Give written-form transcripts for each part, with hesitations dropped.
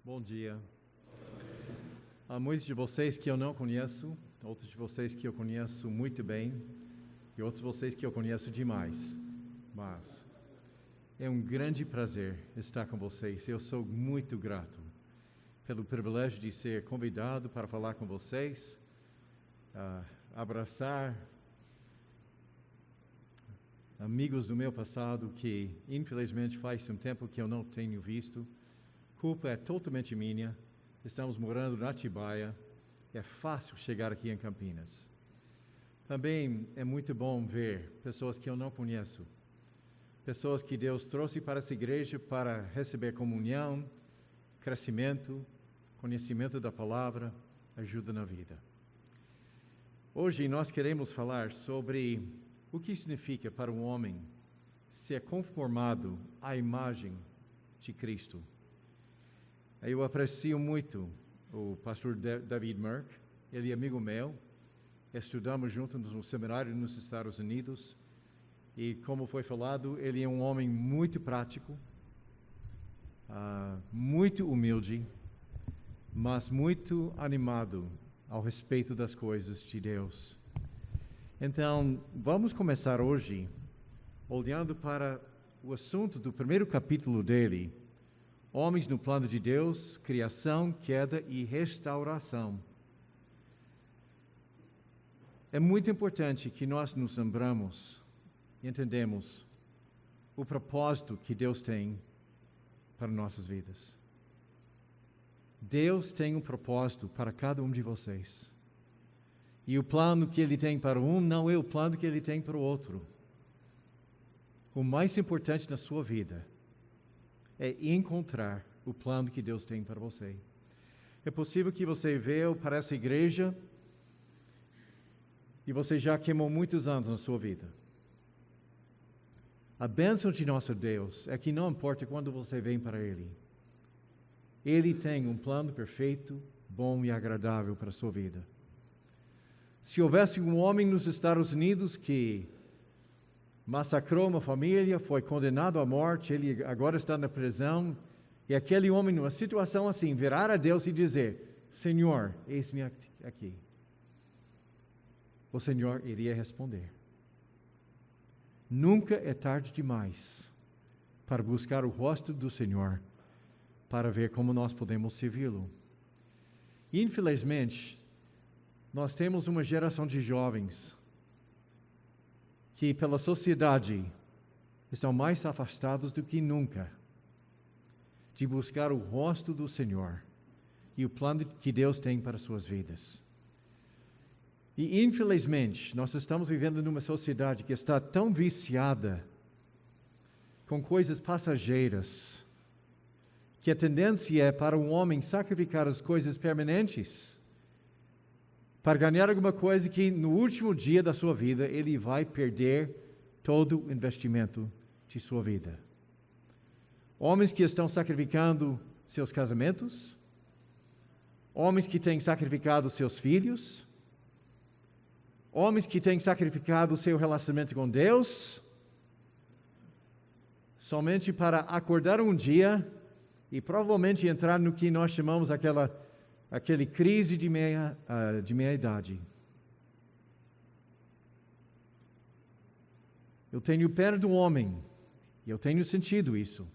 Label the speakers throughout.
Speaker 1: Bom dia. Há muitos de vocês que eu não conheço, outros de vocês que eu conheço muito bem e outros de vocês que eu conheço demais. Mas é um grande prazer estar com vocês. Eu sou muito grato pelo privilégio de ser convidado para falar com vocês, abraçar amigos do meu passado que, infelizmente, faz um tempo que eu não tenho visto. Culpa é totalmente minha. Estamos morando na Atibaia. É fácil chegar aqui em Campinas. Também é muito bom ver pessoas que eu não conheço. Pessoas que Deus trouxe para essa igreja para receber comunhão, crescimento, conhecimento da palavra, ajuda na vida. Hoje nós queremos falar sobre o que significa para um homem ser conformado à imagem de Cristo. Eu aprecio muito o pastor David Merck, ele é amigo meu, estudamos juntos no seminário nos Estados Unidos e, como foi falado, ele é um homem muito prático, muito humilde, mas muito animado ao respeito das coisas de Deus. Então, vamos começar hoje olhando para o assunto do primeiro capítulo dele, Homens no plano de Deus, criação, queda e restauração. É muito importante que nós nos lembramos e entendemos o propósito que Deus tem para nossas vidas. Deus tem um propósito para cada um de vocês. E o plano que Ele tem para um não é o plano que Ele tem para o outro. O mais importante na sua vida é encontrar o plano que Deus tem para você. É possível que você veio para essa igreja e você já queimou muitos anos na sua vida. A bênção de nosso Deus é que não importa quando você vem para Ele, Ele tem um plano perfeito, bom e agradável para a sua vida. Se houvesse um homem nos Estados Unidos que massacrou uma família, foi condenado à morte, ele agora está na prisão, e aquele homem, numa situação assim, virar a Deus e dizer: Senhor, eis-me aqui. O Senhor iria responder: nunca é tarde demais para buscar o rosto do Senhor, para ver como nós podemos servi-lo. Infelizmente, nós temos uma geração de jovens que pela sociedade estão mais afastados do que nunca de buscar o rosto do Senhor e o plano que Deus tem para suas vidas. E infelizmente, nós estamos vivendo numa sociedade que está tão viciada com coisas passageiras, que a tendência é para um homem sacrificar as coisas permanentes para ganhar alguma coisa que no último dia da sua vida ele vai perder todo o investimento de sua vida. Homens que estão sacrificando seus casamentos, homens que têm sacrificado seus filhos, homens que têm sacrificado seu relacionamento com Deus, somente para acordar um dia e provavelmente entrar no que nós chamamos aquele crise de meia-idade. Eu tenho pena do homem, e eu tenho sentido isso.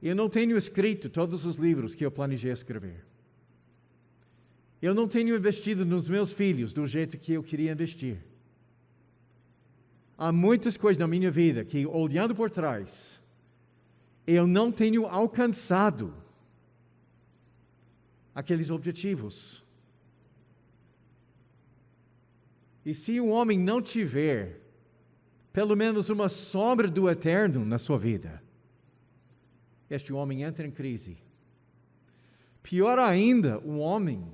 Speaker 1: Eu não tenho escrito todos os livros que eu planejei escrever. Eu não tenho investido nos meus filhos do jeito que eu queria investir. Há muitas coisas na minha vida que, olhando por trás, eu não tenho alcançado aqueles objetivos. E se um homem não tiver pelo menos uma sombra do eterno na sua vida, este homem entra em crise. Pior ainda, um homem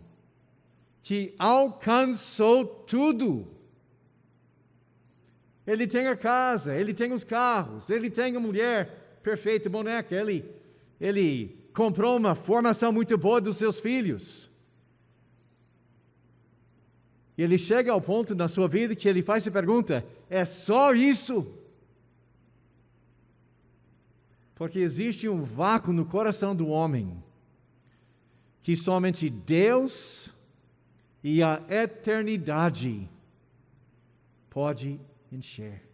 Speaker 1: que alcançou tudo. Ele tem a casa, ele tem os carros, ele tem a mulher perfeita, boneca, ele comprou uma formação muito boa dos seus filhos. E ele chega ao ponto na sua vida que ele faz a pergunta: é só isso? Porque existe um vácuo no coração do homem que somente Deus e a eternidade pode encher.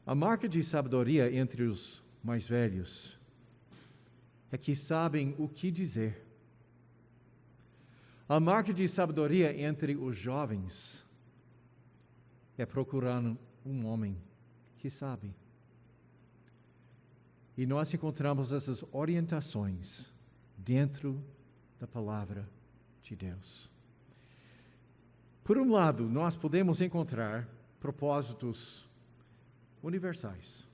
Speaker 1: A marca de sabedoria entre os mais velhos é que sabem o que dizer. A marca de sabedoria entre os jovens é procurar um homem que sabe. E nós encontramos essas orientações dentro da palavra de Deus. Por um lado, nós podemos encontrar propósitos universais.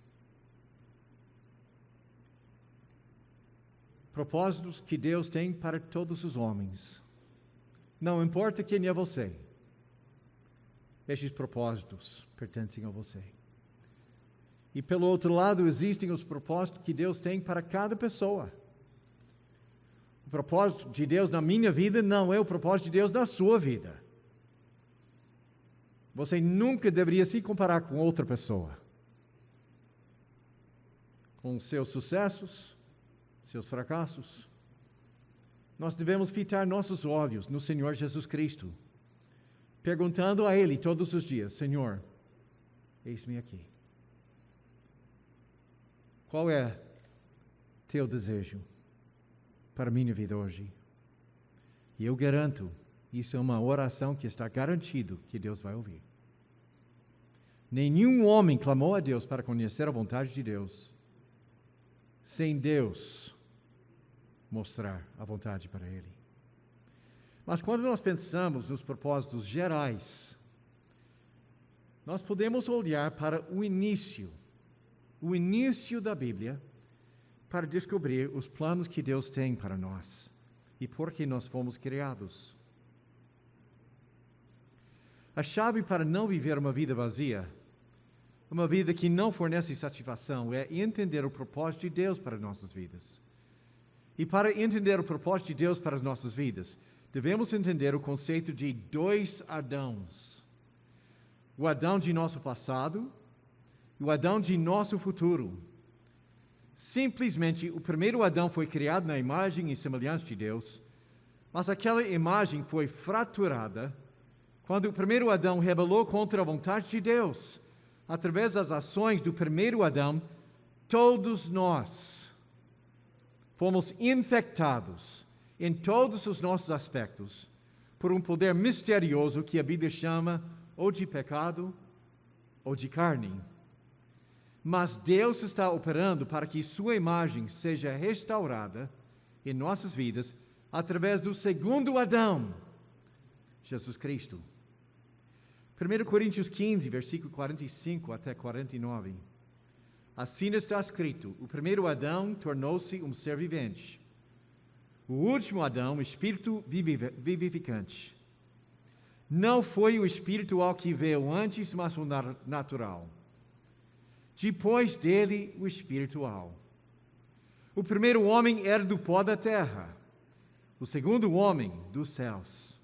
Speaker 1: Propósitos que Deus tem para todos os homens. Não importa quem é você. Estes propósitos pertencem a você. E pelo outro lado, existem os propósitos que Deus tem para cada pessoa. O propósito de Deus na minha vida não é o propósito de Deus na sua vida. Você nunca deveria se comparar com outra pessoa. Com seus sucessos, seus fracassos. Nós devemos fitar nossos olhos no Senhor Jesus Cristo, perguntando a Ele todos os dias: Senhor, eis-me aqui. Qual é teu desejo para a minha vida hoje? E eu garanto, isso é uma oração que está garantido que Deus vai ouvir. Nenhum homem clamou a Deus para conhecer a vontade de Deus, sem Deus mostrar a vontade para ele. Mas quando nós pensamos nos propósitos gerais, nós podemos olhar para o início da Bíblia, para descobrir os planos que Deus tem para nós e por que nós fomos criados. A chave para não viver uma vida vazia, uma vida que não fornece satisfação, é entender o propósito de Deus para nossas vidas. E para entender o propósito de Deus para as nossas vidas, devemos entender o conceito de dois Adãos. O Adão de nosso passado e o Adão de nosso futuro. Simplesmente, o primeiro Adão foi criado na imagem e semelhança de Deus, mas aquela imagem foi fraturada quando o primeiro Adão rebelou contra a vontade de Deus. Através das ações do primeiro Adão, todos nós fomos infectados em todos os nossos aspectos por um poder misterioso que a Bíblia chama ou de pecado ou de carne. Mas Deus está operando para que sua imagem seja restaurada em nossas vidas através do segundo Adão, Jesus Cristo. 1 Coríntios 15, versículo 45 até 49. Assim está escrito: o primeiro Adão tornou-se um ser vivente. O último Adão, espírito vivificante. Não foi o espiritual que veio antes, mas o natural. Depois dele, o espiritual. O primeiro homem era do pó da terra. O segundo homem, dos céus.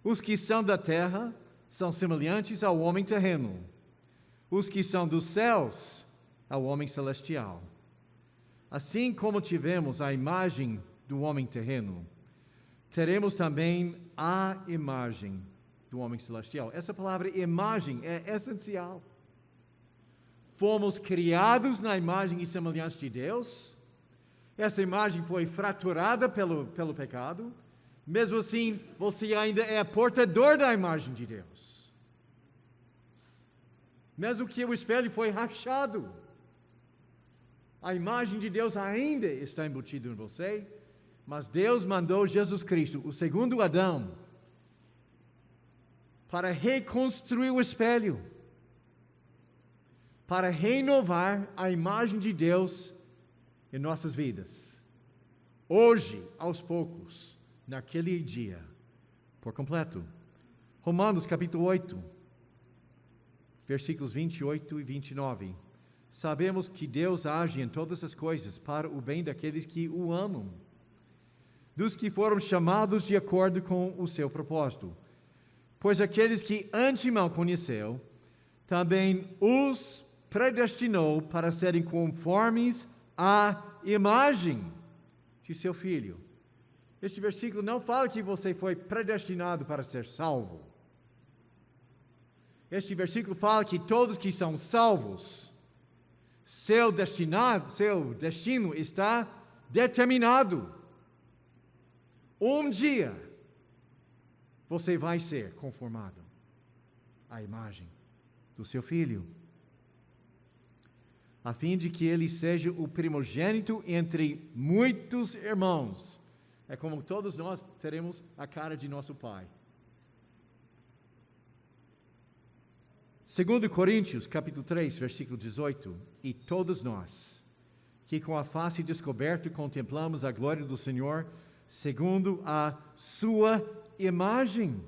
Speaker 1: Os que são da terra são semelhantes ao homem terreno. Os que são dos céus, ao homem celestial. Assim como tivemos a imagem do homem terreno, teremos também a imagem do homem celestial. Essa palavra imagem é essencial. Fomos criados na imagem e semelhança de Deus. Essa imagem foi fraturada pelo pecado. Mesmo assim, você ainda é portador da imagem de Deus. Mesmo que o espelho foi rachado, a imagem de Deus ainda está embutida em você, mas Deus mandou Jesus Cristo, o segundo Adão, para reconstruir o espelho, para renovar a imagem de Deus em nossas vidas. Hoje, aos poucos, naquele dia, por completo. Romanos capítulo 8, versículos 28 e 29. Sabemos que Deus age em todas as coisas para o bem daqueles que o amam, dos que foram chamados de acordo com o seu propósito. Pois aqueles que antemão conheceu, também os predestinou para serem conformes à imagem de seu Filho. Este versículo não fala que você foi predestinado para ser salvo. Este versículo fala que todos que são salvos, seu destino está determinado. Um dia, você vai ser conformado à imagem do seu Filho, a fim de que ele seja o primogênito entre muitos irmãos. É como todos nós teremos a cara de nosso Pai. 2 Coríntios, capítulo 3, versículo 18. E todos nós, que com a face descoberta contemplamos a glória do Senhor, segundo a sua imagem,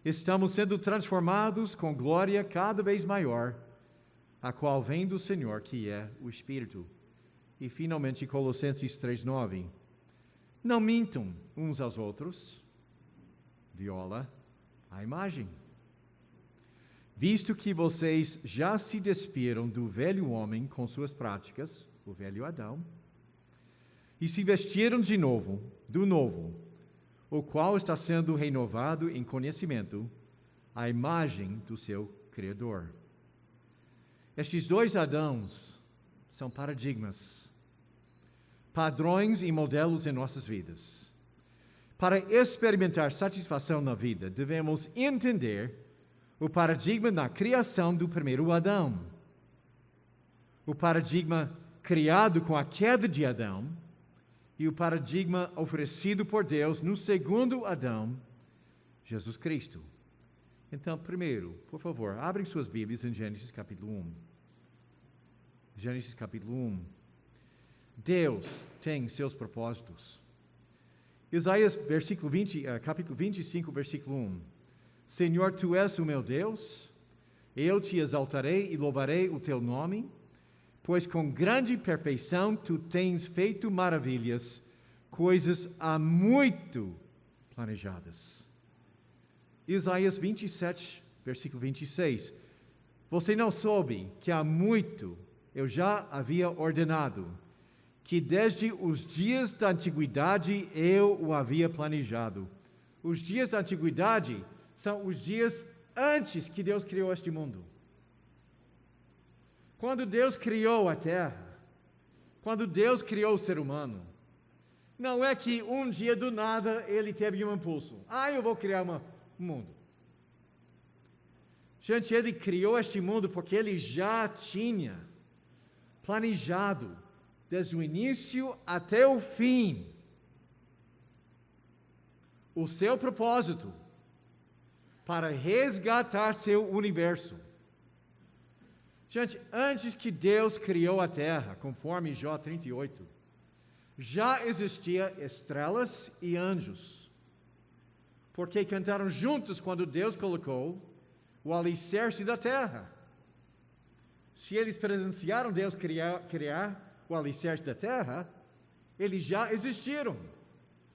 Speaker 1: estamos sendo transformados com glória cada vez maior, a qual vem do Senhor, que é o Espírito. E finalmente Colossenses 3:9. Não mintam uns aos outros, viola a imagem. Visto que vocês já se despiram do velho homem com suas práticas, o velho Adão, e se vestiram de novo, do novo, o qual está sendo renovado em conhecimento, a imagem do seu Criador. Estes dois Adãos são paradigmas, padrões e modelos em nossas vidas. Para experimentar satisfação na vida, devemos entender o paradigma na criação do primeiro Adão, o paradigma criado com a queda de Adão e o paradigma oferecido por Deus no segundo Adão, Jesus Cristo. Então, primeiro, por favor, abrem suas Bíblias em Gênesis capítulo 1. Gênesis capítulo 1. Deus tem seus propósitos. Isaías capítulo 25, versículo 1. Senhor, Tu és o meu Deus, eu te exaltarei e louvarei o Teu nome, pois com grande perfeição Tu tens feito maravilhas, coisas há muito planejadas. Isaías 27, versículo 26. Você não soube que há muito eu já havia ordenado, que desde os dias da antiguidade eu o havia planejado. Os dias da antiguidade são os dias antes que Deus criou este mundo. Quando Deus criou a terra, quando Deus criou o ser humano, não é que um dia do nada ele teve um impulso. Eu vou criar um mundo. Gente, ele criou este mundo porque ele já tinha planejado desde o início até o fim o seu propósito para resgatar seu universo. Gente, antes que Deus criou a terra, conforme Jó 38, já existia estrelas e anjos, porque cantaram juntos quando Deus colocou o alicerce da terra. Se eles presenciaram Deus criar o alicerce da terra, eles já existiram.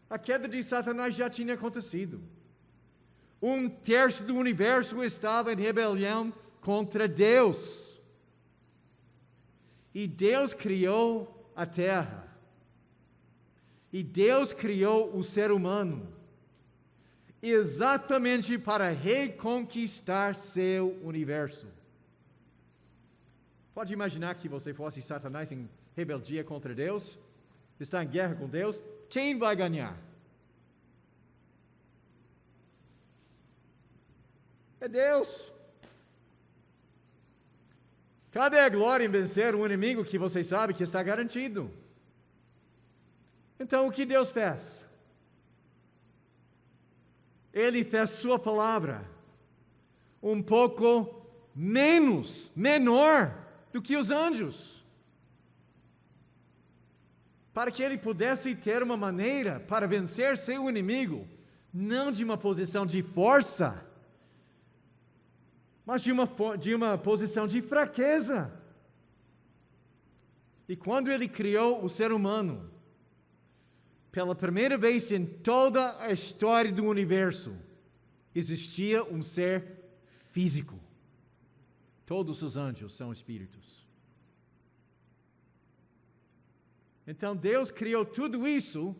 Speaker 1: A queda de Satanás já tinha acontecido. 1/3 do universo estava em rebelião contra Deus. E Deus criou a terra. E Deus criou o ser humano exatamente para reconquistar seu universo. Pode imaginar que você fosse Satanás em rebeldia contra Deus? Está em guerra com Deus? Quem vai ganhar? É Deus. Cadê a glória em vencer um inimigo que você sabe que está garantido? Então, o que Deus fez? Ele fez sua palavra um pouco menor do que os anjos, para que ele pudesse ter uma maneira para vencer seu inimigo, não de uma posição de força, mas de uma posição de fraqueza. E quando ele criou o ser humano, pela primeira vez em toda a história do universo, existia um ser físico. Todos os anjos são espíritos. Então Deus criou tudo isso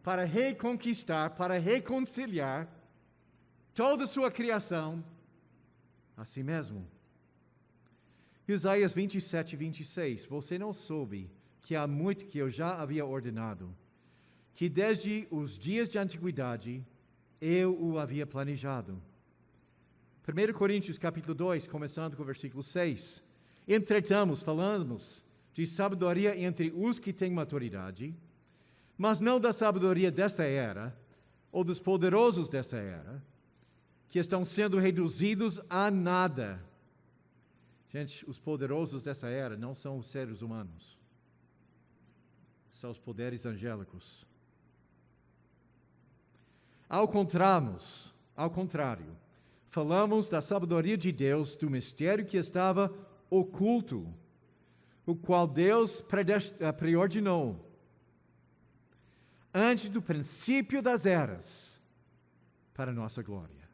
Speaker 1: para reconquistar, para reconciliar toda a sua criação a si mesmo. Isaías 27, 26. Você não soube que há muito que eu já havia ordenado, que desde os dias de antiguidade eu o havia planejado. 1 Coríntios capítulo 2, começando com o versículo 6. Entretanto, falamos de sabedoria entre os que têm maturidade, mas não da sabedoria desta era, ou dos poderosos desta era, que estão sendo reduzidos a nada. Gente, os poderosos dessa era não são os seres humanos. São os poderes angélicos. Ao contrário, falamos da sabedoria de Deus, do mistério que estava oculto, o qual Deus preordenou antes do princípio das eras, para nossa glória.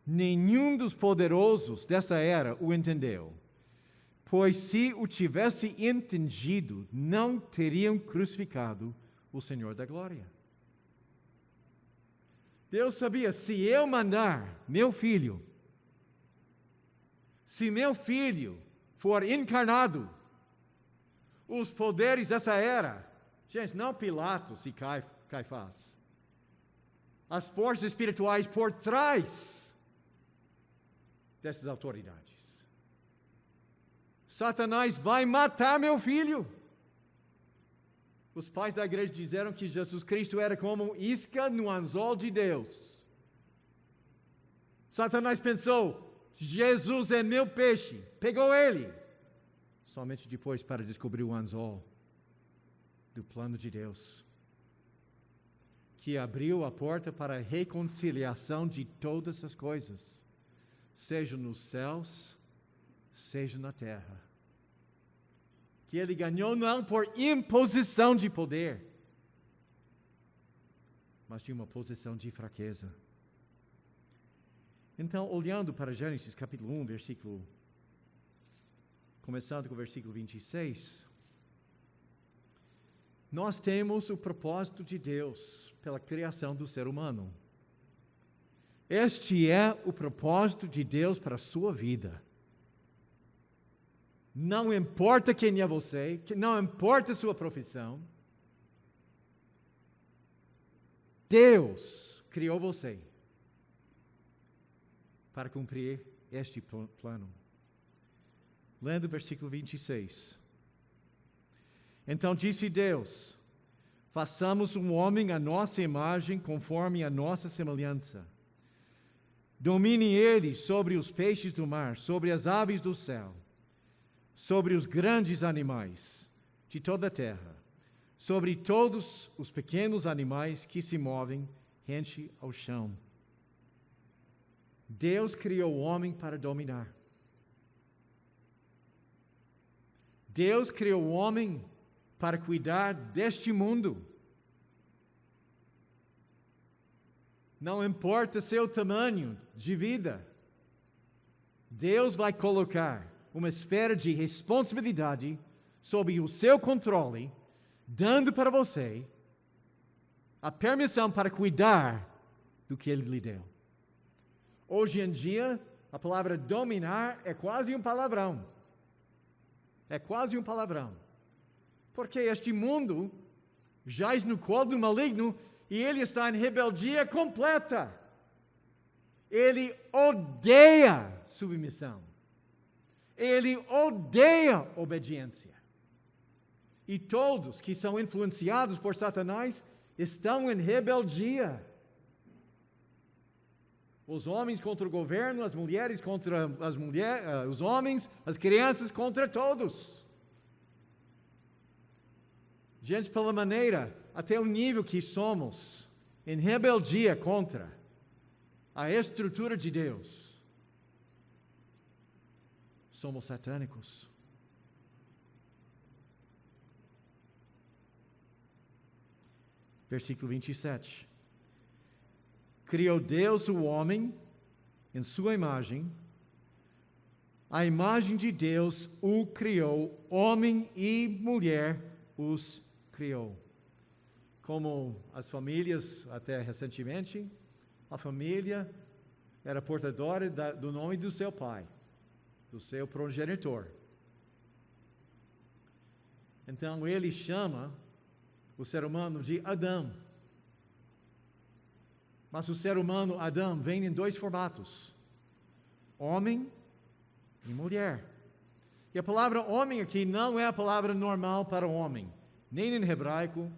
Speaker 1: Nenhum dos poderosos dessa era o entendeu, pois se o tivesse entendido, não teriam crucificado o Senhor da glória. Deus sabia, se eu mandar meu filho, se meu filho for encarnado, os poderes dessa era, gente, não Pilatos e Caifás, as forças espirituais por trás dessas autoridades. Satanás vai matar meu filho. Os pais da igreja disseram que Jesus Cristo era como isca no anzol de Deus. Satanás pensou, Jesus é meu peixe, pegou ele. Somente depois para descobrir o anzol do plano de Deus, que abriu a porta para a reconciliação de todas as coisas, seja nos céus, seja na terra. Que ele ganhou não por imposição de poder, mas de uma posição de fraqueza. Então, olhando para Gênesis capítulo 1, começando com o versículo 26, nós temos o propósito de Deus pela criação do ser humano. Este é o propósito de Deus para a sua vida. Não importa quem é você, não importa a sua profissão, Deus criou você para cumprir este plano. Lendo o versículo 26. Então disse Deus: façamos um homem à nossa imagem, conforme a nossa semelhança. Domine ele sobre os peixes do mar, sobre as aves do céu, sobre os grandes animais de toda a terra, sobre todos os pequenos animais que se movem rente ao chão. Deus criou o homem para dominar. Deus criou o homem para cuidar deste mundo. Não importa seu tamanho de vida, Deus vai colocar uma esfera de responsabilidade sob o seu controle, dando para você a permissão para cuidar do que Ele lhe deu. Hoje em dia, a palavra dominar é quase um palavrão. É quase um palavrão. Porque este mundo jaz no colo do maligno e ele está em rebeldia completa. Ele odeia submissão. Ele odeia obediência. E todos que são influenciados por Satanás estão em rebeldia. Os homens contra o governo, as mulheres contra os homens, as crianças contra todos. Gente, pela maneira, até o nível que somos, em rebeldia contra a estrutura de Deus, somos satânicos. Versículo 27. Criou Deus o homem em sua imagem, A imagem de Deus o criou, homem e mulher os criou. Como as famílias, até recentemente, a família era portadora do nome do seu pai, do seu progenitor. Então ele chama o ser humano de Adão. Mas o ser humano, Adão, vem em dois formatos: homem e mulher. E a palavra homem aqui não é a palavra normal para homem, nem em hebraico,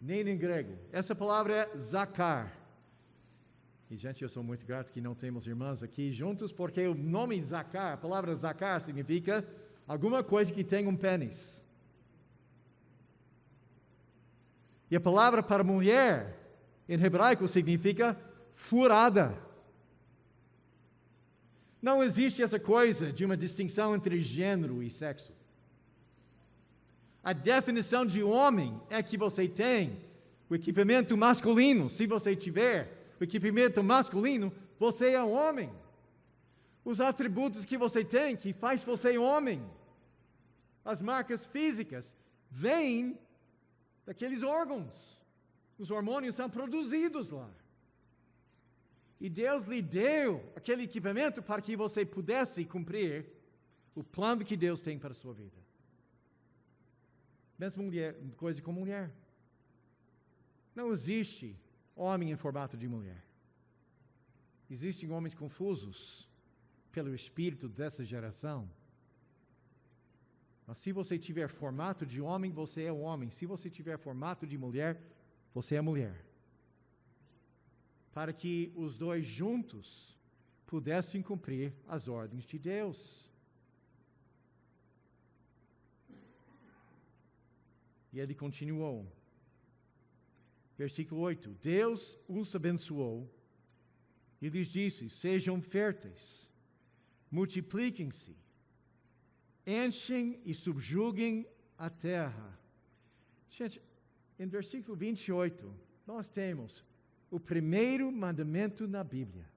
Speaker 1: nem em grego. Essa palavra é zakar. E, gente, eu sou muito grato que não temos irmãs aqui juntos, porque o nome zakar, a palavra zakar, significa alguma coisa que tem um pênis. E a palavra para mulher, em hebraico, significa furada. Não existe essa coisa de uma distinção entre gênero e sexo. A definição de homem é que você tem o equipamento masculino. Se você tiver o equipamento masculino, você é um homem. Os atributos que você tem, que faz você homem, as marcas físicas, vêm daqueles órgãos. Os hormônios são produzidos lá. E Deus lhe deu aquele equipamento para que você pudesse cumprir o plano que Deus tem para a sua vida. Mesmo coisa com mulher. Não existe homem em formato de mulher. Existem homens confusos pelo espírito dessa geração. Mas se você tiver formato de homem, você é um homem. Se você tiver formato de mulher, você é mulher. Para que os dois juntos pudessem cumprir as ordens de Deus. E ele continuou. Versículo 8. Deus os abençoou e lhes disse: sejam férteis, multipliquem-se, enchem e subjuguem a terra. Gente, em versículo 28, nós temos o primeiro mandamento na Bíblia.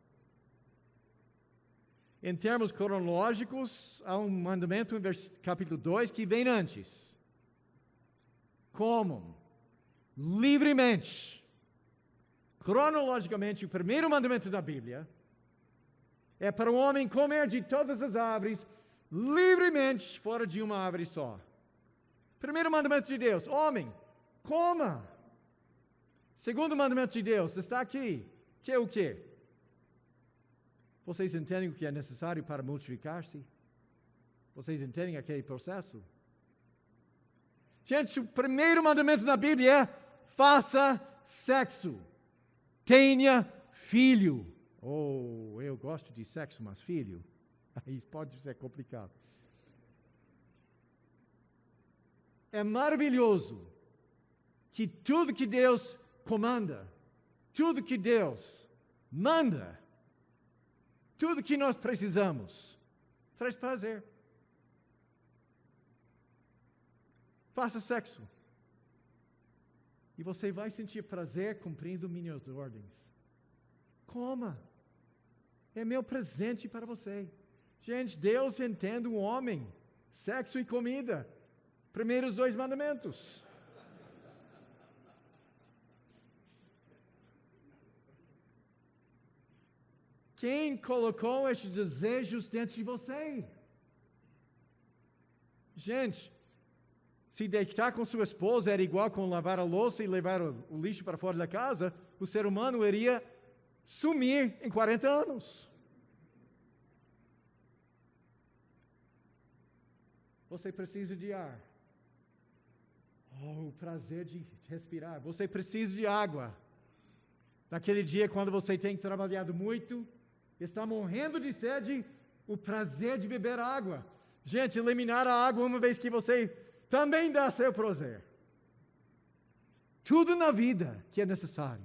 Speaker 1: Em termos cronológicos, há um mandamento em capítulo 2 que vem antes. Comam livremente. Cronologicamente, o primeiro mandamento da Bíblia é para o homem comer de todas as árvores livremente, fora de uma árvore só. Primeiro mandamento de Deus: homem, coma. Segundo mandamento de Deus está aqui, que é o quê? Vocês entendem o que é necessário para multiplicar-se? Vocês entendem aquele processo? Gente, o primeiro mandamento na Bíblia é: faça sexo, tenha filho. Oh, eu gosto de sexo, mas filho, aí pode ser complicado. É maravilhoso que tudo que Deus comanda, tudo que Deus manda, tudo que nós precisamos, traz prazer. Faça sexo. E você vai sentir prazer cumprindo minhas ordens. Coma. É meu presente para você. Gente, Deus entende o homem. Sexo e comida. Primeiros dois mandamentos. Quem colocou estes desejos dentro de você? Gente, se deitar com sua esposa era igual com lavar a louça e levar o lixo para fora da casa, o ser humano iria sumir em 40 anos. Você precisa de ar. Oh, o prazer de respirar. Você precisa de água. Naquele dia, quando você tem trabalhado muito, está morrendo de sede, o prazer de beber água. Gente, eliminar a água uma vez que você também dá seu prazer. Tudo na vida que é necessário.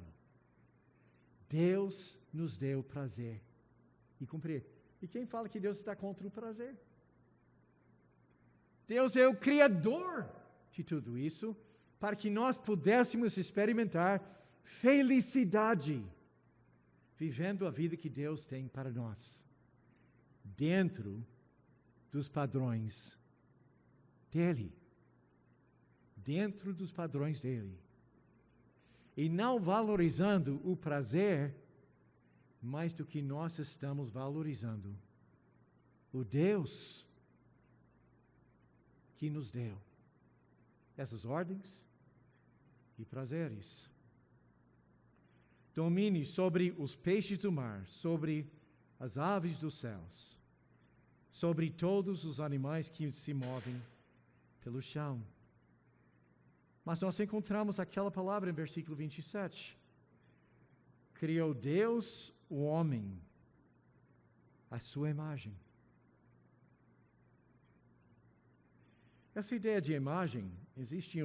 Speaker 1: Deus nos deu prazer e cumprir. E quem fala que Deus está contra o prazer? Deus é o Criador de tudo isso, para que nós pudéssemos experimentar felicidade, vivendo a vida que Deus tem para nós, dentro dos padrões dele. Dentro dos padrões dele. E não valorizando o prazer mais do que nós estamos valorizando o Deus que nos deu essas ordens e prazeres. Domine sobre os peixes do mar, sobre as aves dos céus, sobre todos os animais que se movem pelo chão. Mas nós encontramos aquela palavra em versículo 27. Criou Deus o homem, à sua imagem. Essa ideia de imagem, existe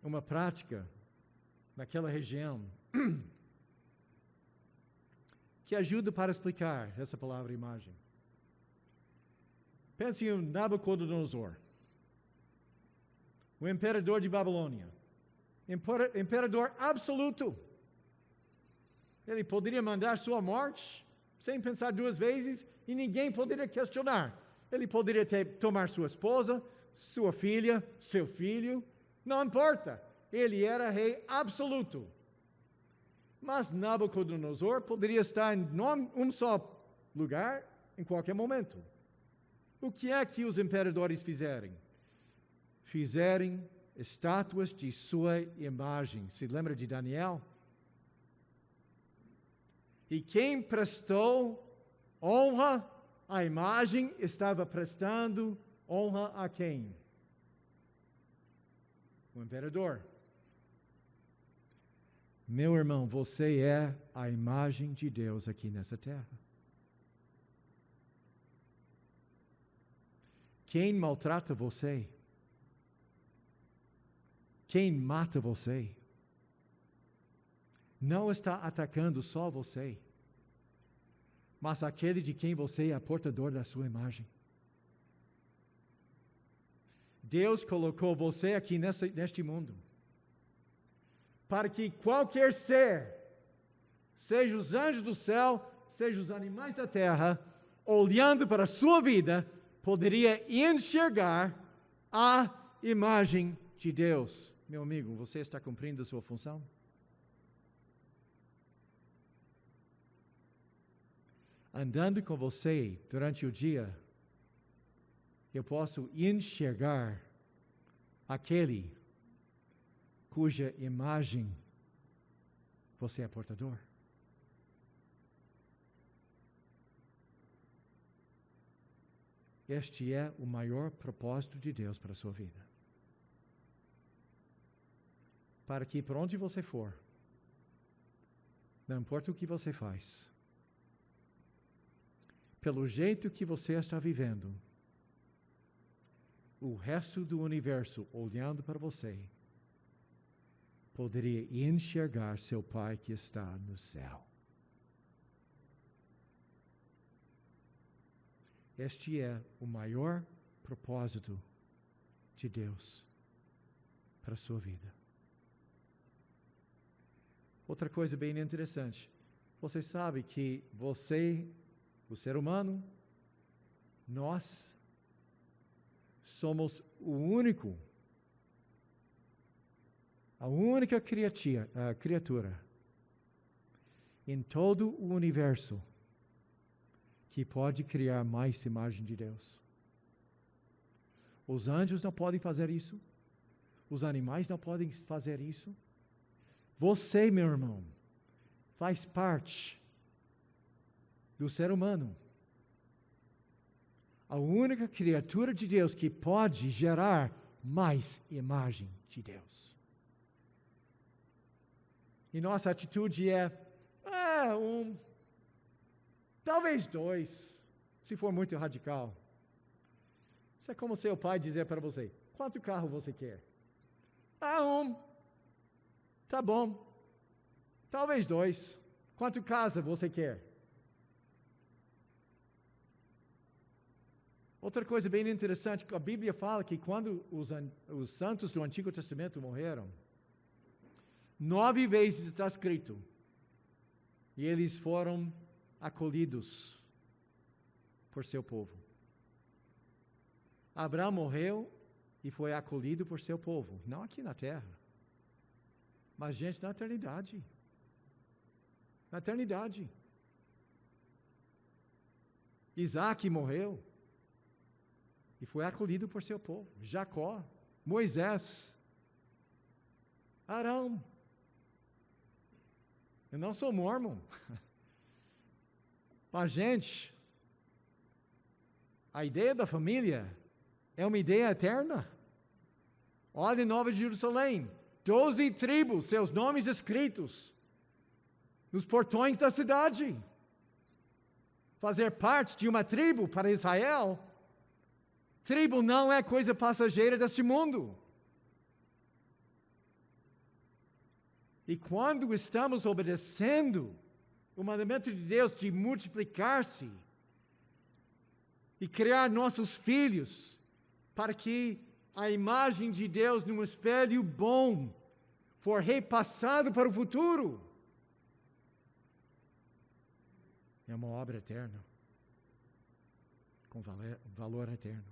Speaker 1: uma prática naquela região que ajuda para explicar essa palavra imagem. Pense em Nabucodonosor, o imperador de Babilônia, imperador absoluto. Ele poderia mandar sua morte sem pensar duas vezes e ninguém poderia questionar. Ele poderia tomar sua esposa, sua filha, seu filho, não importa. Ele era rei absoluto. Mas Nabucodonosor poderia estar em um só lugar em qualquer momento. O que é que os imperadores fizeram? Fizeram estátuas de sua imagem. Se lembra de Daniel? E quem prestou honra à imagem estava prestando honra a quem? O imperador. Meu irmão, você é a imagem de Deus aqui nessa terra. Quem maltrata você? Quem mata você? Não está atacando só você, mas aquele de quem você é portador da sua imagem. Deus colocou você aqui neste mundo para que qualquer ser, seja os anjos do céu, seja os animais da terra, olhando para a sua vida, poderia enxergar a imagem de Deus. Meu amigo, você está cumprindo a sua função? Andando com você durante o dia, eu posso enxergar aquele cuja imagem você é portador. Este é o maior propósito de Deus para a sua vida. Para que por onde você for, não importa o que você faz, pelo jeito que você está vivendo, o resto do universo olhando para você, poderia enxergar seu Pai que está no céu. Este é o maior propósito de Deus para a sua vida. Outra coisa bem interessante, você sabe que você, o ser humano, nós somos a única criatura em todo o universo que pode criar mais imagem de Deus. Os anjos não podem fazer isso. Os animais não podem fazer isso. Você, meu irmão, faz parte do ser humano. A única criatura de Deus que pode gerar mais imagem de Deus. E nossa atitude é, talvez dois, se for muito radical. Isso é como seu pai dizer para você, quanto carro você quer? Tá bom. Talvez dois. Quanto casa você quer? Outra coisa bem interessante, a Bíblia fala que quando os santos do Antigo Testamento morreram, 9 vezes está escrito, e eles foram acolhidos por seu povo. Abraão morreu e foi acolhido por seu povo, não aqui na terra, mas gente na eternidade. Na eternidade. Isaac morreu e foi acolhido por seu povo. Jacó, Moisés, Arão. Eu não sou mórmon. Mas, gente, a ideia da família é uma ideia eterna. Olha em Nova Jerusalém, 12 tribos, seus nomes escritos nos portões da cidade. Fazer parte de uma tribo para Israel, tribo não é coisa passageira deste mundo. E quando estamos obedecendo o mandamento de Deus de multiplicar-se e criar nossos filhos para que a imagem de Deus num espelho bom for repassado para o futuro, é uma obra eterna, com valor eterno.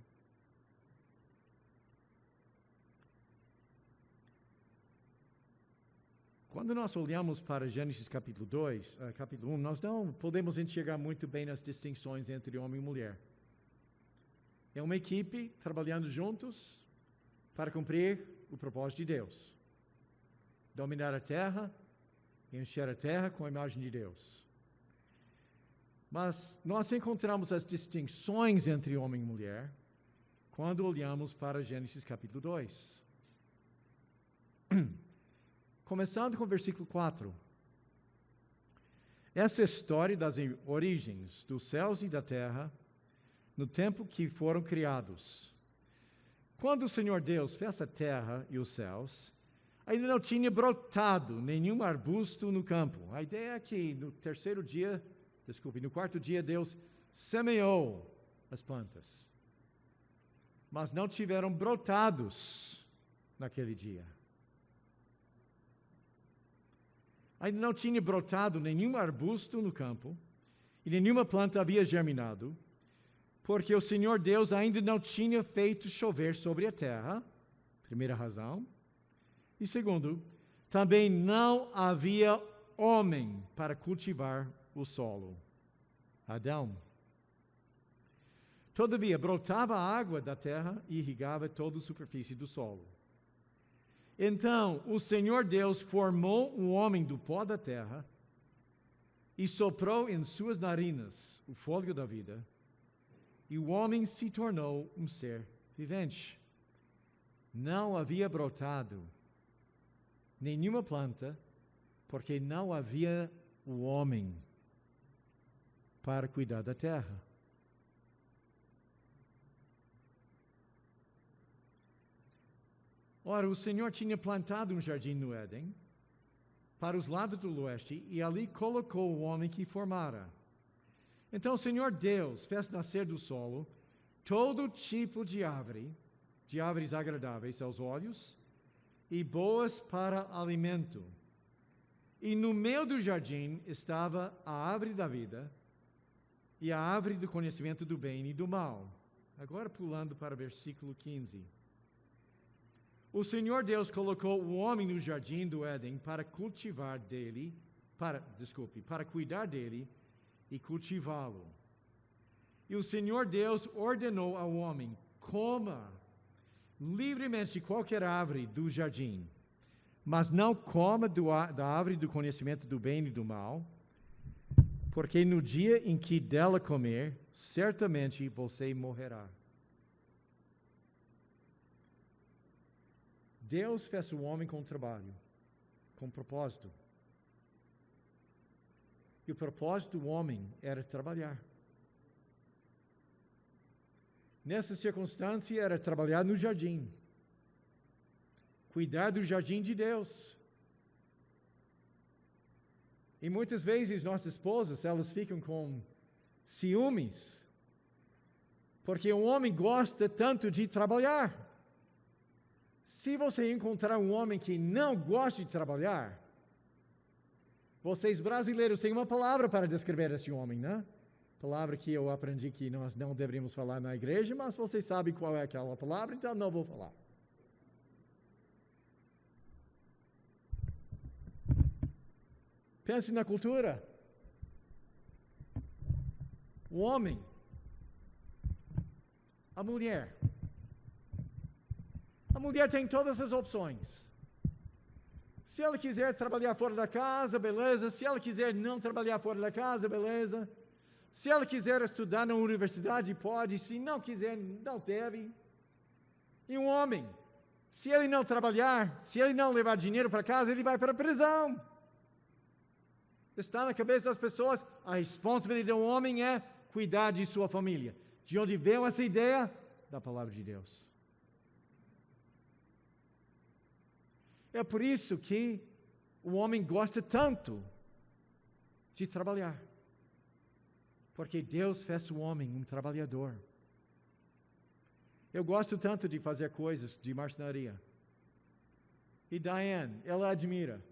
Speaker 1: Quando nós olhamos para Gênesis capítulo 1, nós não podemos enxergar muito bem as distinções entre homem e mulher. É uma equipe trabalhando juntos para cumprir o propósito de Deus. Dominar a terra e encher a terra com a imagem de Deus. Mas nós encontramos as distinções entre homem e mulher quando olhamos para Gênesis capítulo 2. Começando com o versículo 4. Essa história das origens dos céus e da terra, no tempo que foram criados. Quando o Senhor Deus fez a terra e os céus, ainda não tinha brotado nenhum arbusto no campo. A ideia é que no quarto dia Deus semeou as plantas. Mas não tiveram brotados naquele dia. Ainda não tinha brotado nenhum arbusto no campo, e nenhuma planta havia germinado, porque o Senhor Deus ainda não tinha feito chover sobre a terra, primeira razão. E segundo, também não havia homem para cultivar o solo. Adão. Todavia, brotava a água da terra e irrigava toda a superfície do solo. Então, o Senhor Deus formou o homem do pó da terra e soprou em suas narinas o fôlego da vida, e o homem se tornou um ser vivente. Não havia brotado nenhuma planta, porque não havia o homem para cuidar da terra. Ora, o Senhor tinha plantado um jardim no Éden, para os lados do leste, e ali colocou o homem que formara. Então o Senhor Deus fez nascer do solo todo tipo de árvores agradáveis aos olhos e boas para alimento. E no meio do jardim estava a árvore da vida e a árvore do conhecimento do bem e do mal. Agora pulando para o versículo 15. O Senhor Deus colocou o homem no jardim do Éden para cuidar dele e cultivá-lo. E o Senhor Deus ordenou ao homem: coma livremente de qualquer árvore do jardim, mas não coma da árvore do conhecimento do bem e do mal, porque no dia em que dela comer, certamente você morrerá. Deus fez o homem com trabalho, com propósito. E o propósito do homem era trabalhar. Nessa circunstância, era trabalhar no jardim. Cuidar do jardim de Deus. E muitas vezes nossas esposas, elas ficam com ciúmes, porque o homem gosta tanto de trabalhar. Se você encontrar um homem que não gosta de trabalhar, vocês brasileiros têm uma palavra para descrever esse homem, né? Palavra que eu aprendi que nós não deveríamos falar na igreja, mas vocês sabem qual é aquela palavra, então não vou falar. Pense na cultura. O homem, a mulher. A mulher tem todas as opções. Se ela quiser trabalhar fora da casa, beleza. Se ela quiser não trabalhar fora da casa, beleza. Se ela quiser estudar na universidade, pode. Se não quiser, não deve. E um homem, se ele não trabalhar, se ele não levar dinheiro para casa, ele vai para a prisão. Está na cabeça das pessoas, a responsabilidade do homem é cuidar de sua família. De onde veio essa ideia? Da palavra de Deus. É por isso que o homem gosta tanto de trabalhar. Porque Deus fez o homem um trabalhador. Eu gosto tanto de fazer coisas de marcenaria. E Diane, ela admira.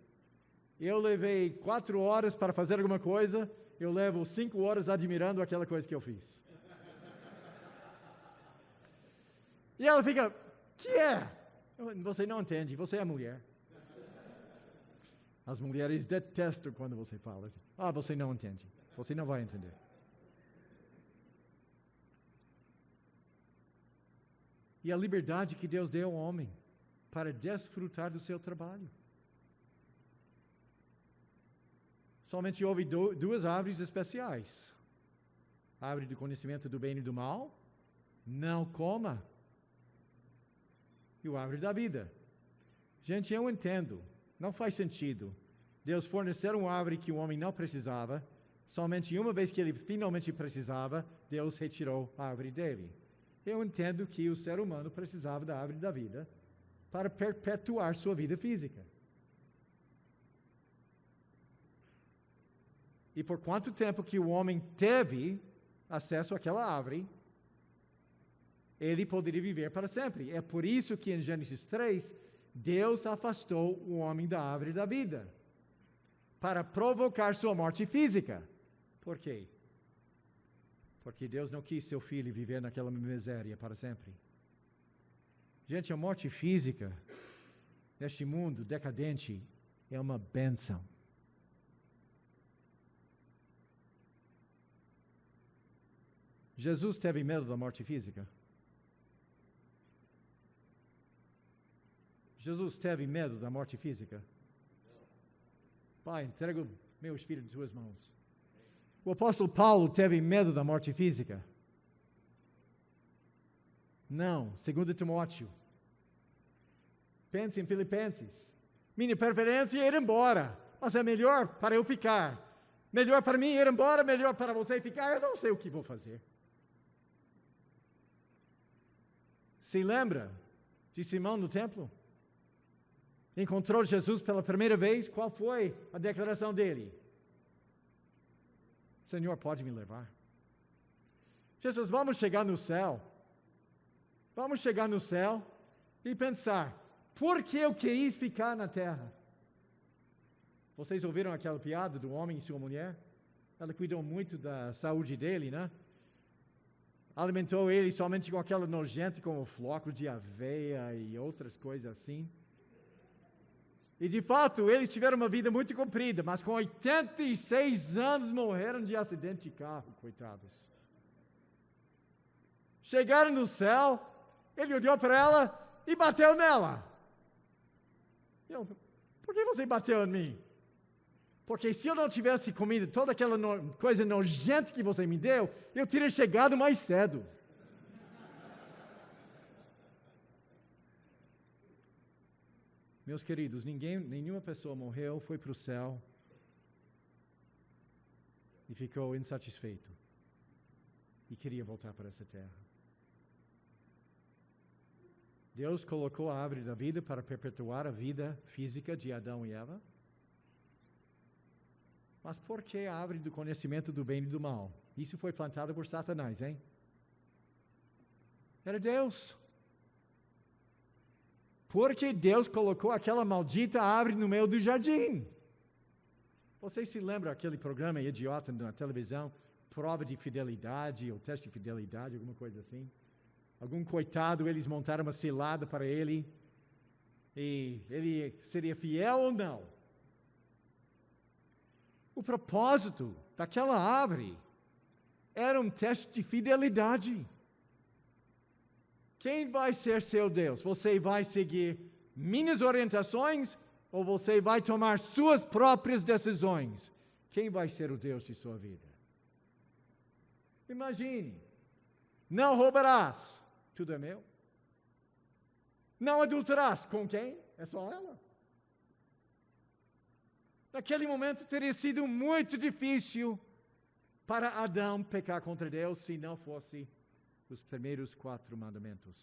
Speaker 1: Eu levei 4 horas para fazer alguma coisa, eu levo 5 horas admirando aquela coisa que eu fiz. E ela fica, que é? Você não entende, você é mulher. As mulheres detestam quando você fala assim. Você não entende, você não vai entender. E a liberdade que Deus deu ao homem para desfrutar do seu trabalho. Somente houve 2 árvores especiais. A árvore do conhecimento do bem e do mal, não coma. E a árvore da vida. Gente, eu entendo, não faz sentido Deus fornecer uma árvore que o homem não precisava, somente uma vez que ele finalmente precisava, Deus retirou a árvore dele. Eu entendo que o ser humano precisava da árvore da vida para perpetuar sua vida física. E por quanto tempo que o homem teve acesso àquela árvore, ele poderia viver para sempre. É por isso que em Gênesis 3, Deus afastou o homem da árvore da vida, para provocar sua morte física. Por quê? Porque Deus não quis seu filho viver naquela miséria para sempre. Gente, a morte física, neste mundo decadente, é uma bênção. Jesus teve medo da morte física? Jesus teve medo da morte física? Pai, entrego meu espírito em tuas mãos. O apóstolo Paulo teve medo da morte física? Não. 2 Timóteo. Pense em Filipenses. Minha preferência é ir embora, mas é melhor para eu ficar. Melhor para mim ir embora, melhor para você ficar. Eu não sei o que vou fazer. Se lembra de Simão no templo? Encontrou Jesus pela primeira vez. Qual foi a declaração dele? Senhor, pode me levar? Jesus, vamos chegar no céu. Vamos chegar no céu e pensar, por que eu quis ficar na terra? Vocês ouviram aquela piada do homem e sua mulher? Ela cuidou muito da saúde dele, né? Alimentou ele somente com aquela nojenta, como floco de aveia e outras coisas assim. E de fato, eles tiveram uma vida muito comprida, mas com 86 anos morreram de acidente de carro, coitados. Chegaram no céu, ele olhou para ela e bateu nela. Por que você bateu em mim? Porque se eu não tivesse comido toda aquela coisa nojenta que você me deu, eu teria chegado mais cedo. Meus queridos, nenhuma pessoa morreu, foi para o céu e ficou insatisfeito e queria voltar para essa terra. Deus colocou a árvore da vida para perpetuar a vida física de Adão e Eva. Mas por que a árvore do conhecimento do bem e do mal? Isso foi plantado por Satanás, hein? Era Deus. Porque Deus colocou aquela maldita árvore no meio do jardim. Vocês se lembram daquele programa idiota na televisão? prova de fidelidade, ou teste de fidelidade, alguma coisa assim. Algum coitado, eles montaram uma cilada para ele, e ele seria fiel ou não? O propósito daquela árvore era um teste de fidelidade. Quem vai ser seu Deus? Você vai seguir minhas orientações ou você vai tomar suas próprias decisões? Quem vai ser o Deus de sua vida? Imagine, não roubarás, tudo é meu. Não adulterarás, com quem? É só ela. Naquele momento teria sido muito difícil para Adão pecar contra Deus se não fosse os primeiros 4 mandamentos.